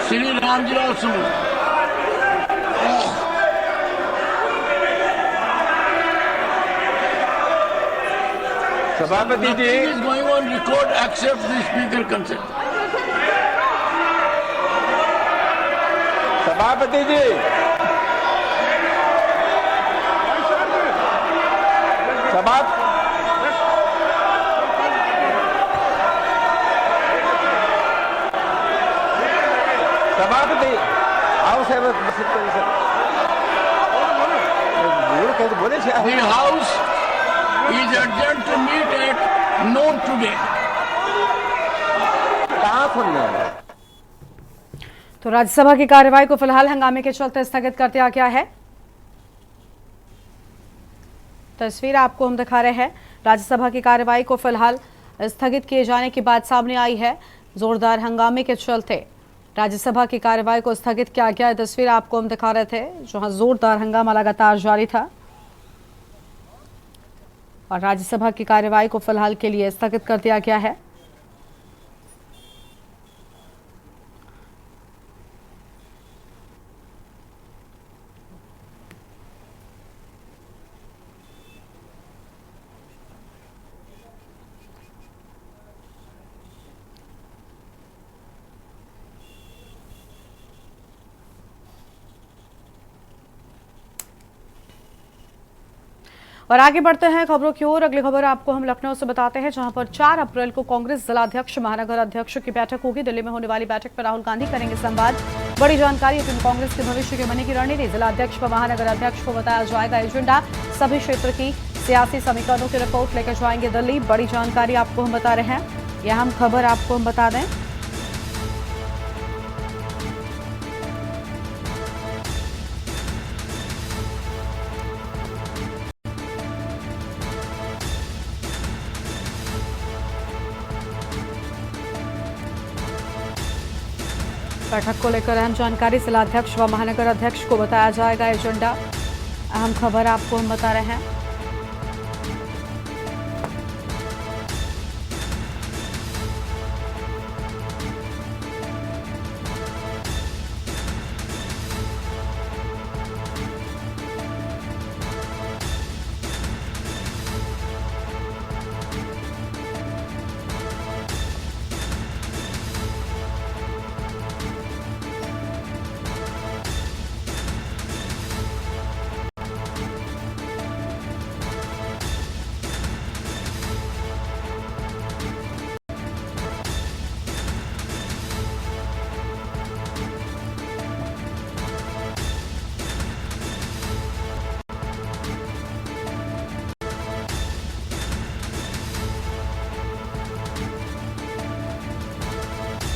श्री रामजीलाल सुमन। सभापति जी is going on record accepts the speaker consent. सभापति जी सभापति आओ साहब बोले The house is adjourned to meet at noon today. कहाँ खुलना है? तो राज्यसभा की कार्यवाही को फिलहाल हंगामे के चलते स्थगित कर दिया गया है। तस्वीर आपको हम दिखा रहे हैं। राज्यसभा की कार्यवाही को फिलहाल स्थगित किए जाने की बात सामने आई है। जोरदार हंगामे के चलते राज्यसभा की कार्यवाही को स्थगित किया गया है। तस्वीर आपको हम दिखा रहे थे जहां जोरदार हंगामा लगातार जारी था और राज्यसभा की कार्यवाही को फिलहाल के लिए स्थगित कर दिया गया है। और आगे बढ़ते हैं खबरों की ओर। अगली खबर आपको हम लखनऊ से बताते हैं जहां पर 4 अप्रैल को कांग्रेस जिलाध्यक्ष महानगर अध्यक्ष की बैठक होगी। दिल्ली में होने वाली बैठक में राहुल गांधी करेंगे संवाद। बड़ी जानकारी यूपी में कांग्रेस के भविष्य के बनेगी रणनीति। जिलाध्यक्ष व महानगर अध्यक्ष को बताया जाएगा एजेंडा। सभी क्षेत्र की सियासी समीकरणों की रिपोर्ट लेकर जाएंगे दिल्ली। बड़ी जानकारी आपको हम बता रहे हैं। यह हम खबर आपको हम बता दें। बैठक को लेकर अहम जानकारी। जिलाध्यक्ष व महानगर अध्यक्ष को बताया जाएगा एजेंडा। अहम खबर आपको हम बता रहे हैं।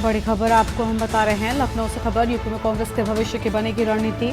बड़ी खबर आपको हम बता रहे हैं। लखनऊ से खबर। यूपी में कांग्रेस के भविष्य की बनेगी रणनीति।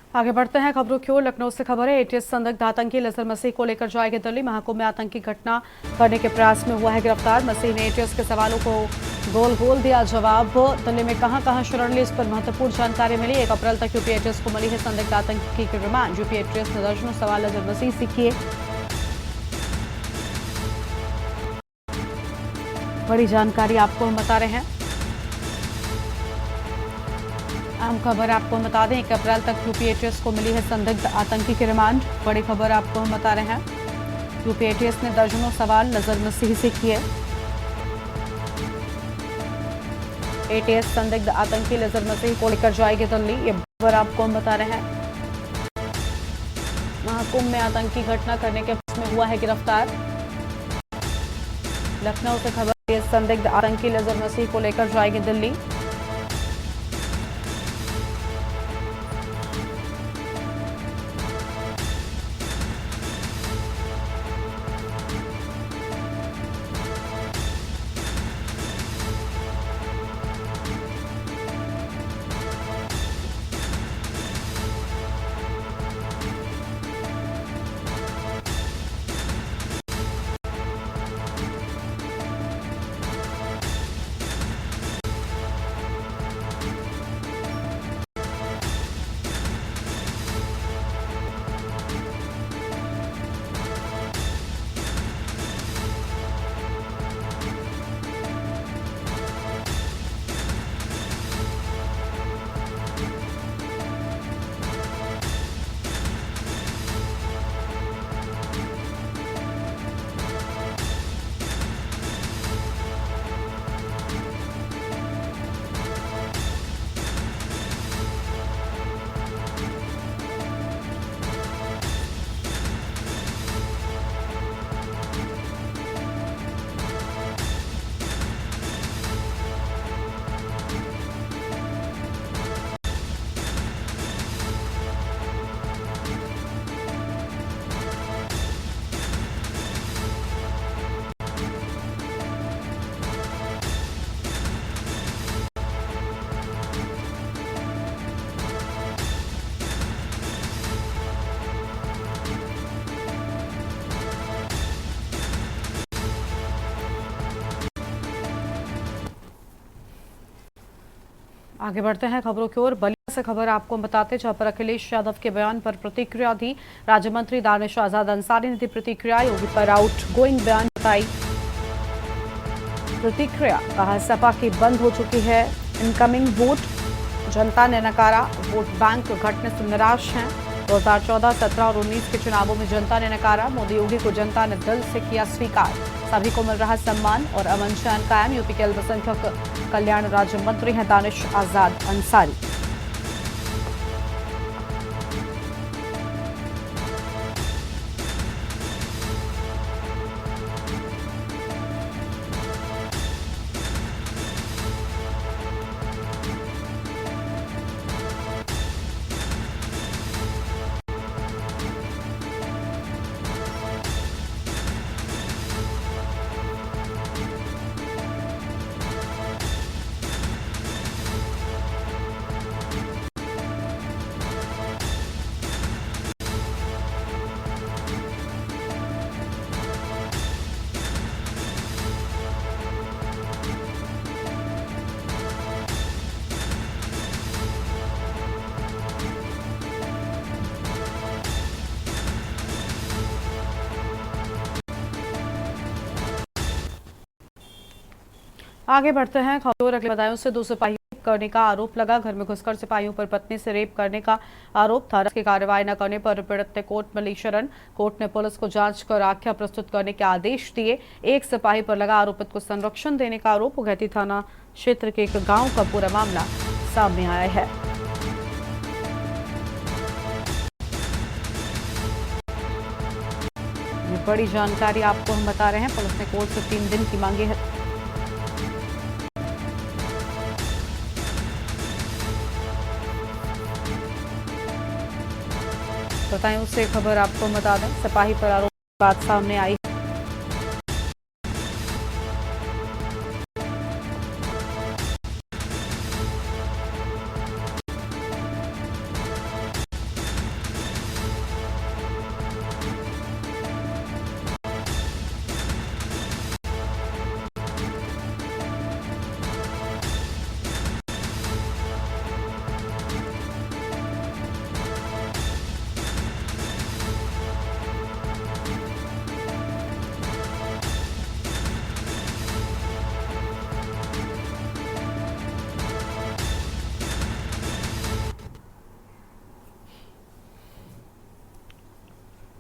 आगे बढ़ते हैं खबरों की ओर। लखनऊ से खबर है। एटीएस संदिग्ध आतंकी अजहर मसीह को लेकर जाएंगे दिल्ली। महाकुंभ में आतंकी घटना करने के प्रयास में हुआ है गिरफ्तार। मसीह ने एटीएस के सवालों को गोल दिया जवाब। दिल्ली में कहां शरण ली, इस पर महत्वपूर्ण जानकारी मिली। 1 अप्रैल तक यूपी एटीएस को मिली है संदिग्ध आतंकी की रिमांड। यूपी एटीएस ने दर्जनों सवाल अजहर मसीह से किए। बड़ी जानकारी आपको हम बता रहे हैं। अहम खबर आपको हम बता दें। 1 अप्रैल तक यूपी एटीएस को मिली है संदिग्ध आतंकी की रिमांड। बड़ी खबर आपको हम बता रहे हैं। यूपी एटीएस ने दर्जनों सवाल अजहर मसीह से किए। एटीएस संदिग्ध आतंकी अजहर मसीह को लेकर जाएगी दिल्ली। ये खबर आपको हम बता रहे हैं। महाकुंभ में आतंकी घटना करने के में हुआ है गिरफ्तार। लखनऊ से खबर है, संदिग्ध आतंकी लजर मसीह को लेकर जाएगी दिल्ली। आगे बढ़ते हैं खबरों की ओर। बलिया से खबर आपको बताते, जहां पर अखिलेश यादव के बयान पर प्रतिक्रिया दी राज्य मंत्री दानिश आजाद अंसारी ने दी प्रतिक्रिया। योगी पर आउट गोइंग बयान बताई प्रतिक्रिया, कहा सपा की बंद हो चुकी है इनकमिंग वोट, जनता ने नकारा, वोट बैंक घटने से निराश हैं। 2014, 17 और 19 के चुनावों में जनता ने नकारा, मोदी योगी को जनता ने दिल से किया स्वीकार, सभी को मिल रहा सम्मान और अमन चैन कायम। यूपी के अल्पसंख्यक कल्याण राज्य मंत्री हैं दानिश आजाद अंसारी। आगे बढ़ते हैं खबर। अगले बदायूं से 2 सिपाही करने का आरोप लगा, घर में घुसकर सिपाहियों पर पत्नी से रेप करने का आरोप था। की कार्रवाई न करने पर पीड़ित ने कोर्ट में ली शरण। कोर्ट ने पुलिस को जांच कर आख्या प्रस्तुत करने के आदेश दिए। एक सिपाही पर लगा आरोपित को संरक्षण देने का आरोप। उगैती थाना क्षेत्र के एक गांव का पूरा मामला सामने आया है। ये बड़ी जानकारी आपको हम बता रहे हैं। पुलिस ने कोर्ट से 3 दिन की मांगी है। बदायूं से खबर आपको बता दें, सिपाही पर आरोप की बात सामने आई।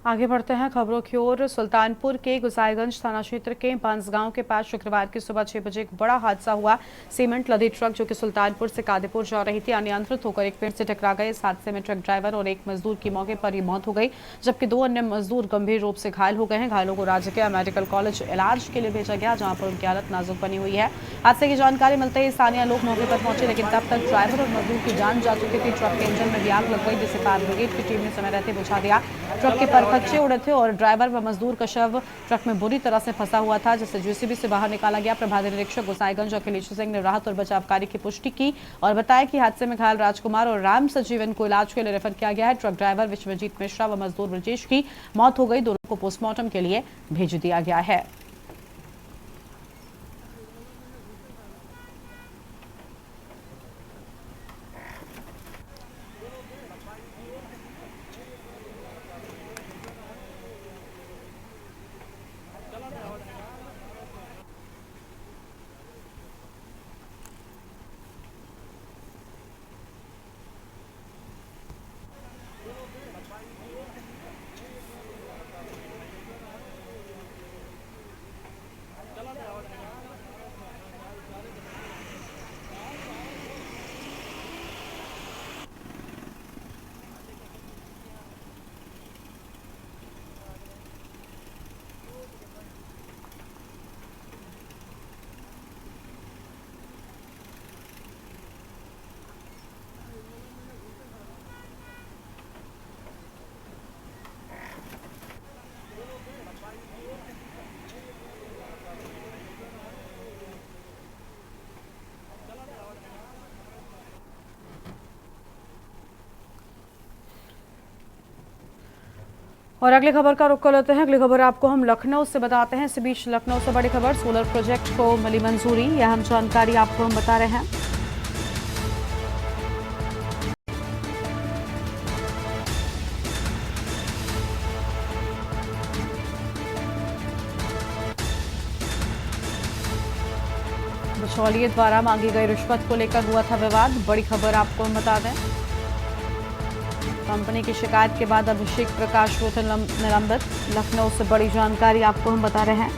आगे बढ़ते हैं खबरों की ओर। सुल्तानपुर के गुसाईगंज थाना क्षेत्र के बांसगांव के पास शुक्रवार की सुबह 6 बजे एक बड़ा हादसा हुआ। सीमेंट लदी ट्रक जो कि सुल्तानपुर से कादेपुर जा रही थी अनियंत्रित होकर एक पेड़ से टकरा गई। इस हादसे में ट्रक ड्राइवर और एक मजदूर की मौके पर ही मौत हो गई, जबकि 2 अन्य मजदूर गंभीर रूप से घायल हो गए हैं। घायलों को राजकीय मेडिकल कॉलेज इलाज के लिए भेजा गया, जहां पर उनकी हालत नाजुक बनी हुई है। हादसे की जानकारी मिलते ही स्थानीय लोग मौके पर पहुंचे, लेकिन तब तक ड्राइवर और मजदूर की जान जा चुकी थी। ट्रक के इंजन में भी आग लग गई, जिसे फायर ब्रिगेड की टीम ने समय रहते बुझा दिया। ट्रक के परखच्चे उड़े थे और ड्राइवर व मजदूर का शव ट्रक में बुरी तरह से फंसा हुआ था, जिसे जेसीबी से बाहर निकाला गया। प्रभारी निरीक्षक गुसाईगंज अखिलेश सिंह ने राहत और बचाव कार्य की पुष्टि की और बताया कि हादसे में घायल राजकुमार और राम सजीवन को इलाज के लिए रेफर किया गया है। ट्रक ड्राइवर विश्वजीत मिश्रा व मजदूर ब्रजेश की मौत हो गई। दोनों को पोस्टमार्टम के लिए भेज दिया गया है। और अगली खबर का रुख कर लेते हैं। अगली खबर आपको हम लखनऊ से बताते हैं। इस बीच लखनऊ से बड़ी खबर, सोलर प्रोजेक्ट को मिली मंजूरी। यह हम जानकारी आपको हम बता रहे हैं। बिचौलिए द्वारा मांगी गई रिश्वत को लेकर हुआ था विवाद। बड़ी खबर आपको हम बता दें, कंपनी की शिकायत के बाद अभिषेक प्रकाश को थे निलंबित। लखनऊ से बड़ी जानकारी आपको हम बता रहे हैं।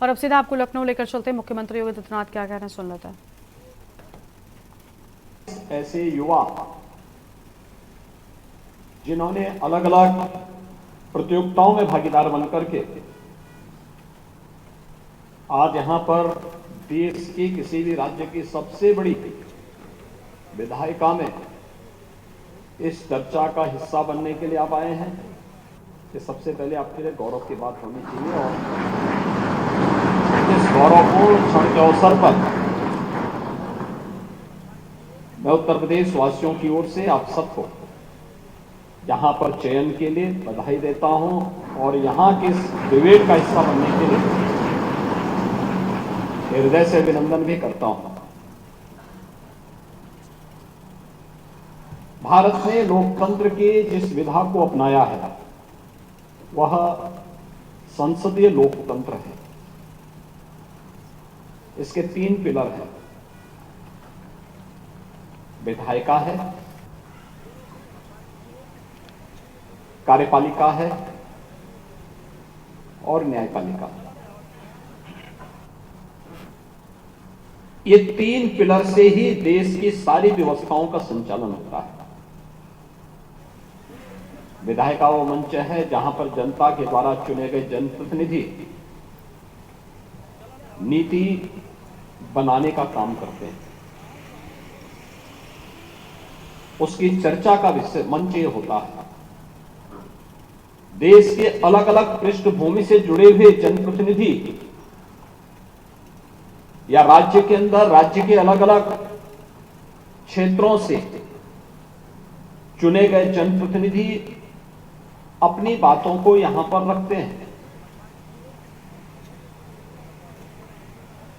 और अब सीधा आपको लखनऊ लेकर चलते हैं। मुख्यमंत्री योगी आदित्यनाथ क्या कह रहे हैं, सुन लेते हैं। ऐसे युवा जिन्होंने अलग अलग प्रतियोगिताओं में भागीदार बनकर के आज यहां पर देश के किसी भी राज्य की सबसे बड़ी विधायिका में इस चर्चा का हिस्सा बनने के लिए आप आए हैं, ये सबसे पहले आपके लिए गौरव की बात होनी चाहिए। और इस गौरवपूर्ण क्षण के अवसर पर मैं उत्तर प्रदेश वासियों की ओर से आप सबको यहां पर चयन के लिए बधाई देता हूं और यहां के इस डिबेट का हिस्सा बनने के लिए हृदय से अभिनंदन भी करता हूं। भारत ने लोकतंत्र के जिस विधा को अपनाया है वह संसदीय लोकतंत्र है। इसके 3 पिलर हैं, विधायिका है, कार्यपालिका है और न्यायपालिका। ये 3 पिलर से ही देश की सारी व्यवस्थाओं का संचालन होता है। विधायिका वो मंच है जहां पर जनता के द्वारा चुने गए जनप्रतिनिधि नीति बनाने का काम करते हैं। उसकी चर्चा का विषय मंच ये होता है। देश के अलग अलग पृष्ठभूमि से जुड़े हुए जनप्रतिनिधि या राज्य के अंदर राज्य के अलग अलग क्षेत्रों से चुने गए जनप्रतिनिधि अपनी बातों को यहां पर रखते हैं।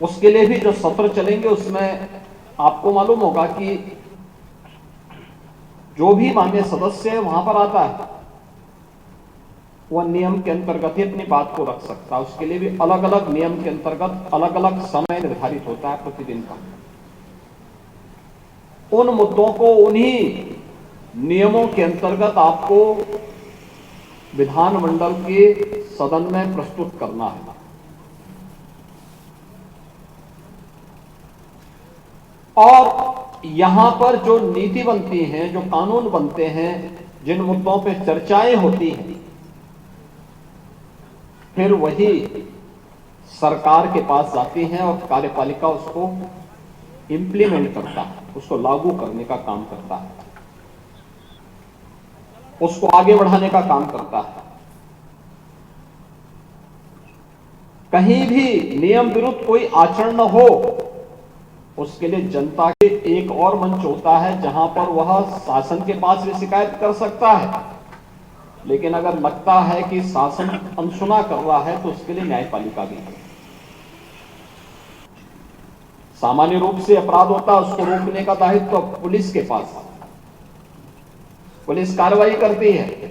उसके लिए भी जो सत्र चलेंगे उसमें आपको मालूम होगा कि जो भी माननीय सदस्य है वहां पर आता है वह नियम के अंतर्गत ही अपनी बात को रख सकता है। उसके लिए भी अलग अलग नियम के अंतर्गत अलग अलग समय निर्धारित होता है प्रतिदिन का। उन मुद्दों को उन्हीं नियमों के अंतर्गत आपको विधानमंडल के सदन में प्रस्तुत करना है। और यहां पर जो नीति बनती है, जो कानून बनते हैं, जिन मुद्दों पे चर्चाएं होती हैं, फिर वही सरकार के पास जाती हैं और कार्यपालिका उसको इंप्लीमेंट करता है, उसको लागू करने का काम करता है, उसको आगे बढ़ाने का काम करता है। कहीं भी नियम विरुद्ध कोई आचरण न हो, उसके लिए जनता के एक और मंच होता है जहां पर वह शासन के पास भी शिकायत कर सकता है। लेकिन अगर लगता है कि शासन अनसुना कर रहा है तो उसके लिए न्यायपालिका भी है। सामान्य रूप से अपराध होता है, उसको रोकने का दायित्व तो पुलिस के पास है। पुलिस कार्रवाई करती है,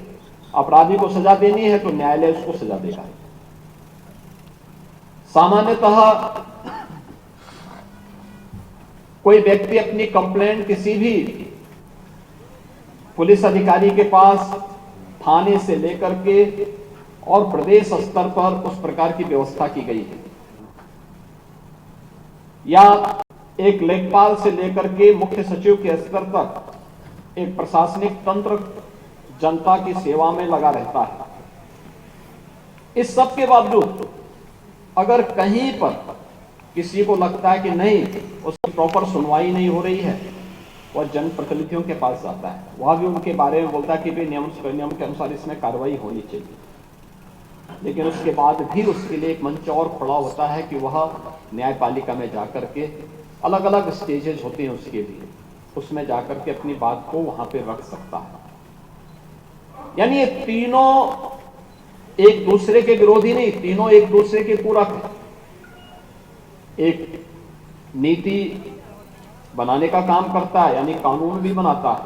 अपराधी को सजा देनी है तो न्यायालय उसको सजा देगा। सामान्यतः कोई व्यक्ति अपनी कंप्लेंट किसी भी पुलिस अधिकारी के पास थाने से लेकर के और प्रदेश स्तर पर उस प्रकार की व्यवस्था की गई है, या एक लेखपाल से लेकर के मुख्य सचिव के स्तर तक एक प्रशासनिक तंत्र जनता की सेवा में लगा रहता है। इस सब के बावजूद अगर कहीं पर किसी को लगता है कि नहीं, उसकी प्रॉपर सुनवाई नहीं हो रही है, वह जनप्रतिनिधियों के पास जाता है। वह भी उनके बारे में बोलता है कि भी नियम के अनुसार इसमें कार्रवाई होनी चाहिए। लेकिन उसके बाद भी उसके लिए एक मंच और खड़ा होता है कि वह न्यायपालिका में जाकर के अलग अलग स्टेजेस होते हैं उसके लिए, उसमें जाकर के अपनी बात को वहां पे रख सकता है। यानी ये तीनों एक दूसरे के विरोधी नहीं, तीनों एक दूसरे के पूरक हैं। एक नीति बनाने का काम करता है, यानी कानून भी बनाता है,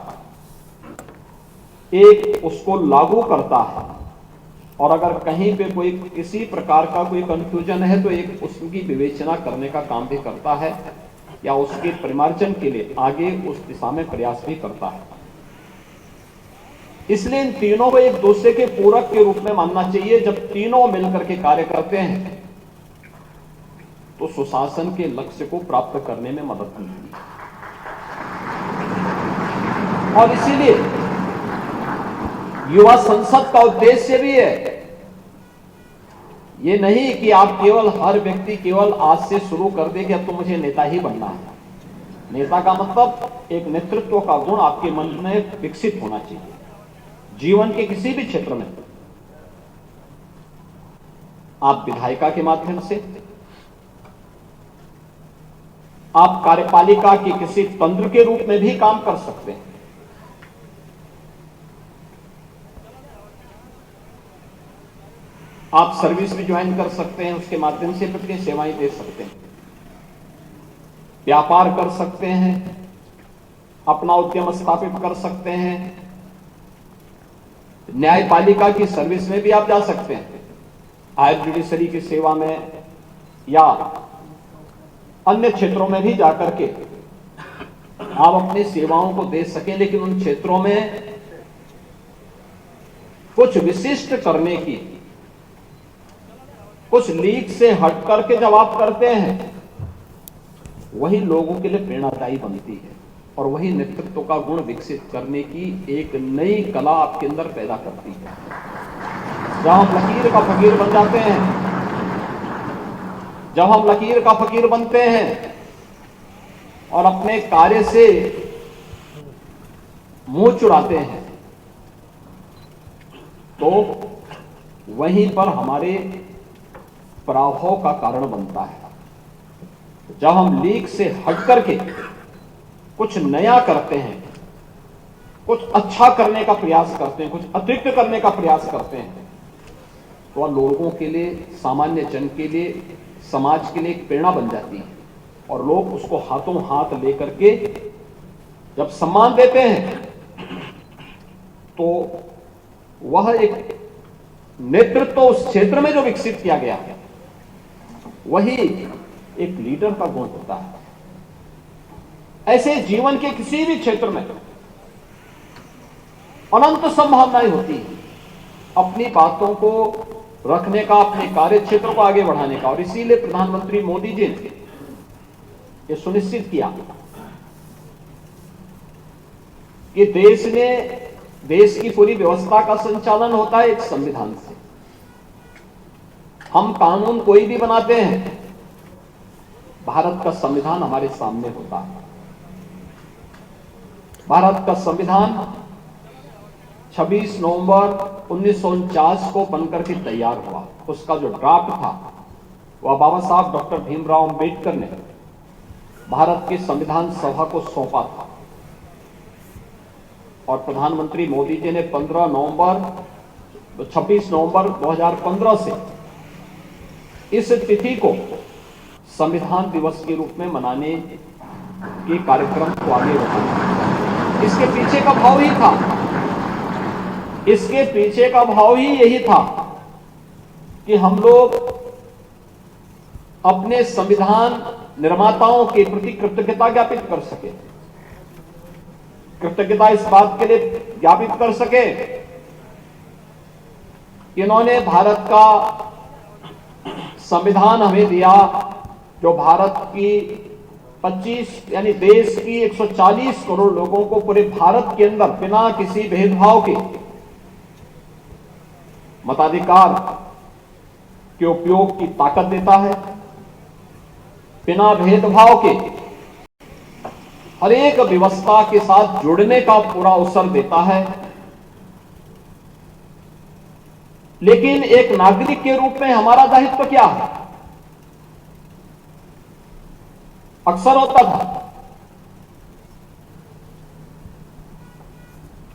एक उसको लागू करता है, और अगर कहीं पे कोई किसी प्रकार का कोई कंफ्यूजन है तो एक उसकी विवेचना करने का काम भी करता है, या उसके परिमार्जन के लिए आगे उस दिशा में प्रयास भी करता है। इसलिए इन तीनों को एक दूसरे के पूरक के रूप में मानना चाहिए। जब तीनों मिलकर के कार्य करते हैं तो सुशासन के लक्ष्य को प्राप्त करने में मदद मिलती है। और इसीलिए युवा संसद का उद्देश्य भी है ये नहीं कि आप केवल हर व्यक्ति केवल आज से शुरू कर दे कि अब तो मुझे नेता ही बनना है। नेता का मतलब एक नेतृत्व का गुण आपके मन में विकसित होना चाहिए। जीवन के किसी भी क्षेत्र में आप विधायिका के माध्यम से, आप कार्यपालिका के किसी तंत्र के रूप में भी काम कर सकते हैं। आप सर्विस भी ज्वाइन कर सकते हैं, उसके माध्यम से अपनी सेवाएं दे सकते हैं, व्यापार कर सकते हैं, अपना उद्यम स्थापित कर सकते हैं, न्यायपालिका की सर्विस में भी आप जा सकते हैं, हायर जुडिशरी की सेवा में या अन्य क्षेत्रों में भी जाकर के आप अपनी सेवाओं को दे सकें। लेकिन उन क्षेत्रों में कुछ विशिष्ट करने की, कुछ लीक से हट करके जब आप करते हैं वही लोगों के लिए प्रेरणादायी बनती है और वही नेतृत्व का गुण विकसित करने की एक नई कला आपके अंदर पैदा करती है। जब हम लकीर का फकीर बन जाते हैं, जब हम लकीर का फकीर बनते हैं और अपने कार्य से मुंह चुराते हैं तो वहीं पर हमारे पराभव का कारण बनता है। जब हम लीक से हट करके कुछ नया करते हैं कुछ अच्छा करने का प्रयास करते हैं, कुछ अतिरिक्त करने का प्रयास करते हैं, तो वह लोगों के लिए, सामान्य जन के लिए, समाज के लिए एक प्रेरणा बन जाती है और लोग उसको हाथों हाथ लेकर के जब सम्मान देते हैं तो वह एक नेतृत्व उस क्षेत्र में जो विकसित किया गया है वही एक लीडर का गुण होता है। ऐसे जीवन के किसी भी क्षेत्र में अनंत संभावनाएं होती हैं अपनी बातों को रखने का, अपने कार्य क्षेत्र को आगे बढ़ाने का, और इसीलिए प्रधानमंत्री मोदी जी ने यह सुनिश्चित किया कि देश की पूरी व्यवस्था का संचालन होता है एक संविधान से। हम कानून कोई भी बनाते हैं, भारत का संविधान हमारे सामने होता है। भारत का संविधान 26 नवंबर 1949 को बनकर के तैयार हुआ। उसका जो ड्राफ्ट था वह बाबा साहब डॉक्टर भीमराव अंबेडकर ने भारत की संविधान सभा को सौंपा था और प्रधानमंत्री मोदी जी ने 26 नवंबर 2015 से इस तिथि को संविधान दिवस के रूप में मनाने के कार्यक्रम को आगे बढ़ाया। इसके पीछे का भाव ही था, इसके पीछे का भाव ही यही था कि हम लोग अपने संविधान निर्माताओं के प्रति कृतज्ञता ज्ञापित कर सके। कृतज्ञता इस बात के लिए ज्ञापित कर सके कि इन्होंने भारत का संविधान हमें दिया जो भारत की 25 यानी देश की 140 करोड़ लोगों को पूरे भारत के अंदर बिना किसी भेदभाव के मताधिकार के उपयोग की ताकत देता है, बिना भेदभाव के हर एक व्यवस्था के साथ जुड़ने का पूरा अवसर देता है। लेकिन एक नागरिक के रूप में हमारा दायित्व क्या है? अक्सर होता था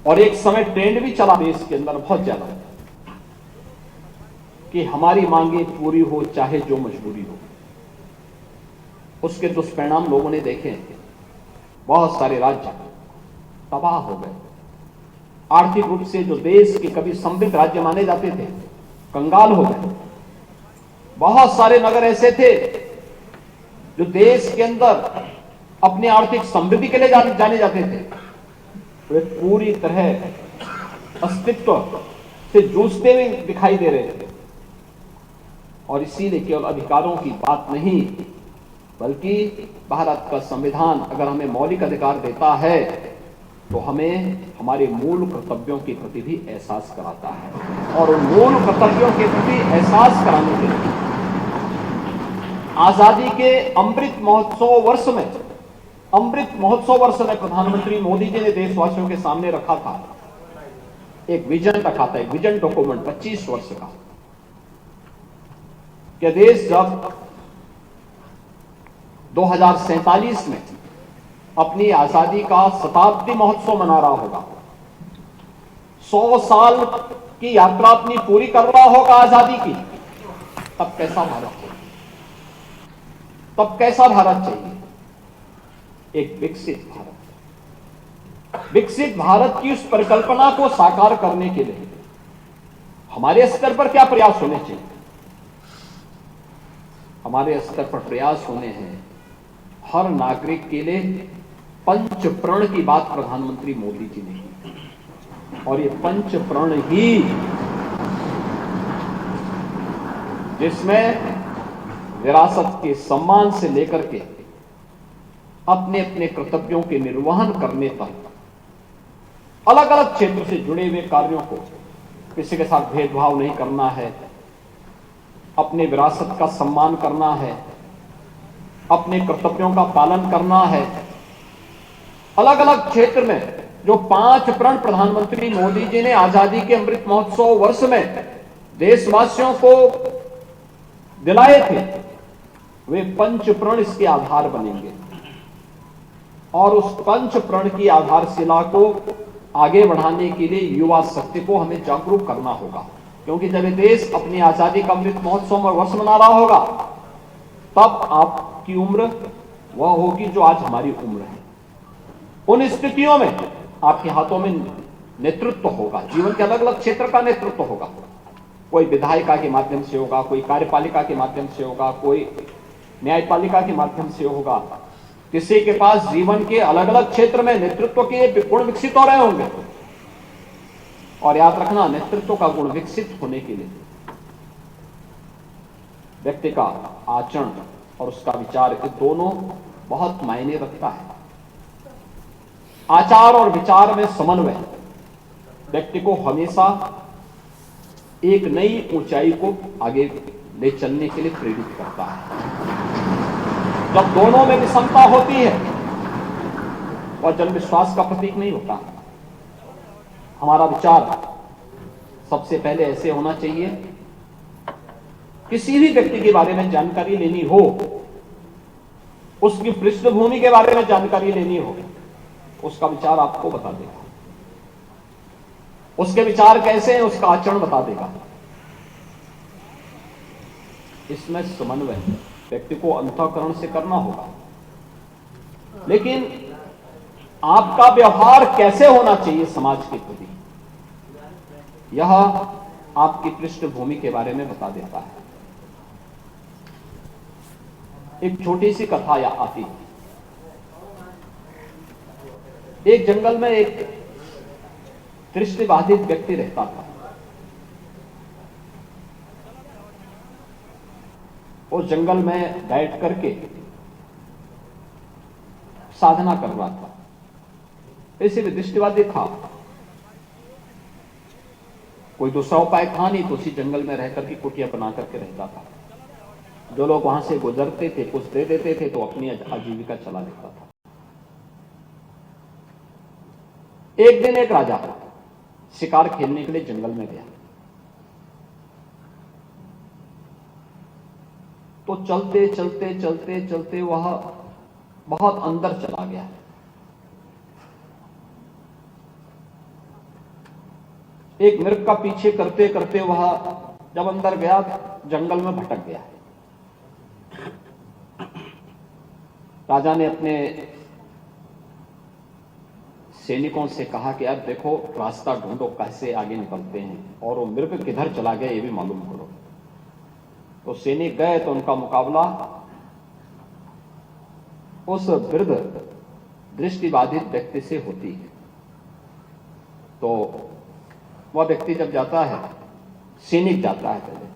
और एक समय ट्रेंड भी चला देश के अंदर बहुत ज्यादा कि हमारी मांगे पूरी हो चाहे जो मजबूरी हो। उसके दुष्परिणाम लोगों ने देखे। बहुत सारे राज्य तबाह हो गए। आर्थिक रूप से जो देश के कभी समृद्ध राज्य माने जाते थे कंगाल हो गए। बहुत सारे नगर ऐसे थे जो देश के अंदर अपनी आर्थिक समृद्धि के लिए जाने जाते थे, वे पूरी तरह अस्तित्व से जूझते हुए दिखाई दे रहे थे। और इसीलिए केवल अधिकारों की बात नहीं बल्कि भारत का संविधान अगर हमें मौलिक अधिकार देता है तो हमें हमारे मूल कर्तव्यों के प्रति भी एहसास कराता है। और उन मूल कर्तव्यों के प्रति एहसास कराने के लिए आजादी के अमृत महोत्सव वर्ष में प्रधानमंत्री मोदी जी ने देशवासियों के सामने रखा था, एक विजन रखा था, एक विजन डॉक्यूमेंट 25 वर्ष का, कि देश जब 2047 में अपनी आजादी का शताब्दी महोत्सव मना रहा होगा, 100 साल की यात्रा अपनी पूरी कर रहा होगा आजादी की, तब कैसा भारत चाहिए? तब कैसा भारत चाहिए? एक विकसित भारत। विकसित भारत की उस परिकल्पना को साकार करने के लिए हमारे स्तर पर क्या प्रयास होने चाहिए? हमारे स्तर पर प्रयास होने हैं हर नागरिक के लिए पंच प्रण की बात प्रधानमंत्री मोदी जी ने की। और ये पंच प्रण ही जिसमें विरासत के सम्मान से लेकर के अपने अपने कर्तव्यों के निर्वहन करने तक अलग अलग क्षेत्र से जुड़े हुए कार्यों को, किसी के साथ भेदभाव नहीं करना है, अपने विरासत का सम्मान करना है, अपने कर्तव्यों का पालन करना है। अलग अलग क्षेत्र में जो 5 प्रण प्रधानमंत्री मोदी जी ने आजादी के अमृत महोत्सव वर्ष में देशवासियों को दिलाए थे, वे पंच प्रण इसके आधार बनेंगे। और उस पंच प्रण की आधारशिला को आगे बढ़ाने के लिए युवा शक्ति को हमें जागरूक करना होगा, क्योंकि जब ये देश अपनी आजादी का अमृत महोत्सव में वर्ष मना रहा होगा, तब आपकी उम्र वह होगी जो आज हमारी उम्र है। उन स्थितियों में आपके हाथों में नेतृत्व होगा, जीवन के अलग अलग क्षेत्र का नेतृत्व होगा। कोई विधायिका के माध्यम से होगा, कोई कार्यपालिका के माध्यम से होगा, कोई न्यायपालिका के माध्यम से होगा। किसी के पास जीवन के अलग अलग क्षेत्र में नेतृत्व के गुण विकसित हो रहे होंगे। और याद रखना, नेतृत्व का गुण विकसित होने के लिए व्यक्ति का आचरण और उसका विचार, ये दोनों बहुत मायने रखता है। आचार और विचार में समन्वय व्यक्ति को हमेशा एक नई ऊंचाई को आगे ले चलने के लिए प्रेरित करता है। जब दोनों में विषमता होती है और जन विश्वास का प्रतीक नहीं होता। हमारा विचार सबसे पहले ऐसे होना चाहिए, किसी भी व्यक्ति के बारे में जानकारी लेनी हो, उसकी पृष्ठभूमि के बारे में जानकारी लेनी हो, उसका विचार आपको बता देगा। उसके विचार कैसे हैं, उसका आचरण बता देगा। इसमें समन्वय व्यक्ति को अंतःकरण से करना होगा। लेकिन आपका व्यवहार कैसे होना चाहिए समाज के प्रति, यह आपकी पृष्ठभूमि के बारे में बता देता है। एक छोटी सी कथा आती है। एक जंगल में एक दृष्टिबाधित व्यक्ति रहता था। वो जंगल में बैठ करके साधना कर रहा था। ऐसे भी दृष्टिबाधित था, कोई दूसरा उपाय था नहीं, तो उसी जंगल में रह करके कुटिया बना करके रहता था। जो लोग वहां से गुजरते थे कुछ दे देते थे, तो अपनी आजीविका चला लेता था। एक दिन एक राजा शिकार खेलने के लिए जंगल में गया। तो चलते चलते चलते चलते वह बहुत अंदर चला गया। एक मृग का पीछे करते करते वह जब अंदर गया, जंगल में भटक गया। राजा ने अपने सैनिकों से कहा कि यार देखो, रास्ता ढूंढो, कैसे आगे निकलते हैं, और वो मृग किधर चला गया ये भी मालूम करो। तो सैनिक गए तो उनका मुकाबला उस वृद्ध दृष्टिबाधित व्यक्ति से होती है। तो वह व्यक्ति जब जाता है, सैनिक जाता है पहले,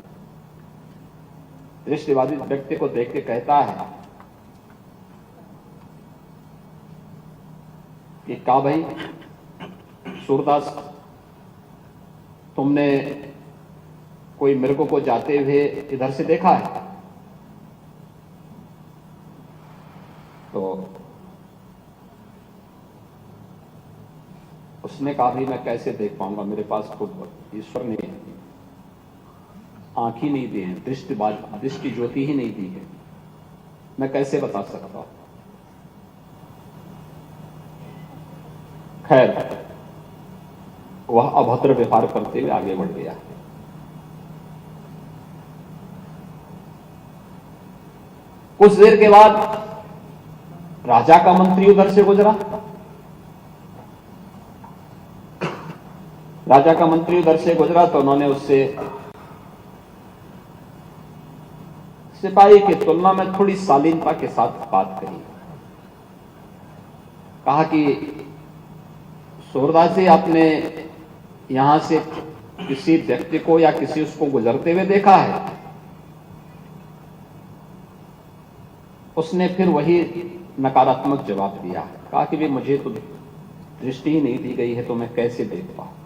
दृष्टिबाधित व्यक्ति को देख के कहता है कि का भाई सूरदास, तुमने कोई मृग को जाते हुए इधर से देखा है? तो उसने कहा भाई मैं कैसे देख पाऊंगा, मेरे पास खुद ईश्वर ने आंख ही नहीं दी है, दृष्टि ज्योति ही नहीं दी है, मैं कैसे बता सकता हूं। खैर, वह अभद्र व्यवहार करते हुए आगे बढ़ गया। कुछ देर के बाद राजा का मंत्री उधर से गुजरा। राजा का मंत्री उधर से गुजरा तो उन्होंने उससे सिपाही की तुलना में थोड़ी शालीनता के साथ बात करी। कहा कि सूरदास जी, आपने यहां से किसी व्यक्ति को या किसी उसको गुजरते हुए देखा है? उसने फिर वही नकारात्मक जवाब दिया। कहा कि भी मुझे तो दृष्टि ही नहीं दी गई है, तो मैं कैसे देख पाऊं।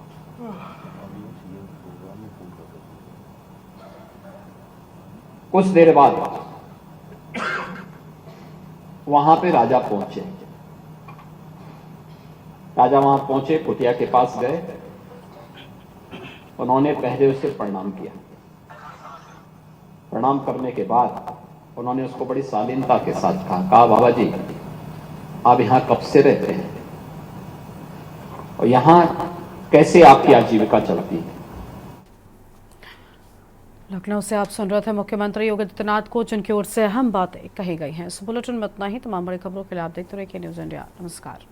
कुछ देर बाद वहां पे राजा पहुंचे। राजा वहां पहुंचे, कुटिया के पास गए, उन्होंने पहले उसे प्रणाम किया। प्रणाम करने के बाद उन्होंने उसको बड़ी शालीनता के साथ कहा बाबा जी, आप यहां कब से रहते हैं? और यहाँ कैसे आपकी आजीविका चलती है। लखनऊ से आप सुन रहे थे मुख्यमंत्री योगी आदित्यनाथ को, जिनकी ओर से अहम बातें कही गई हैं। इस बुलेटिन में इतना ही। तमाम बड़ी खबरों के लिए आप देखते रहिए के न्यूज़ इंडिया। नमस्कार।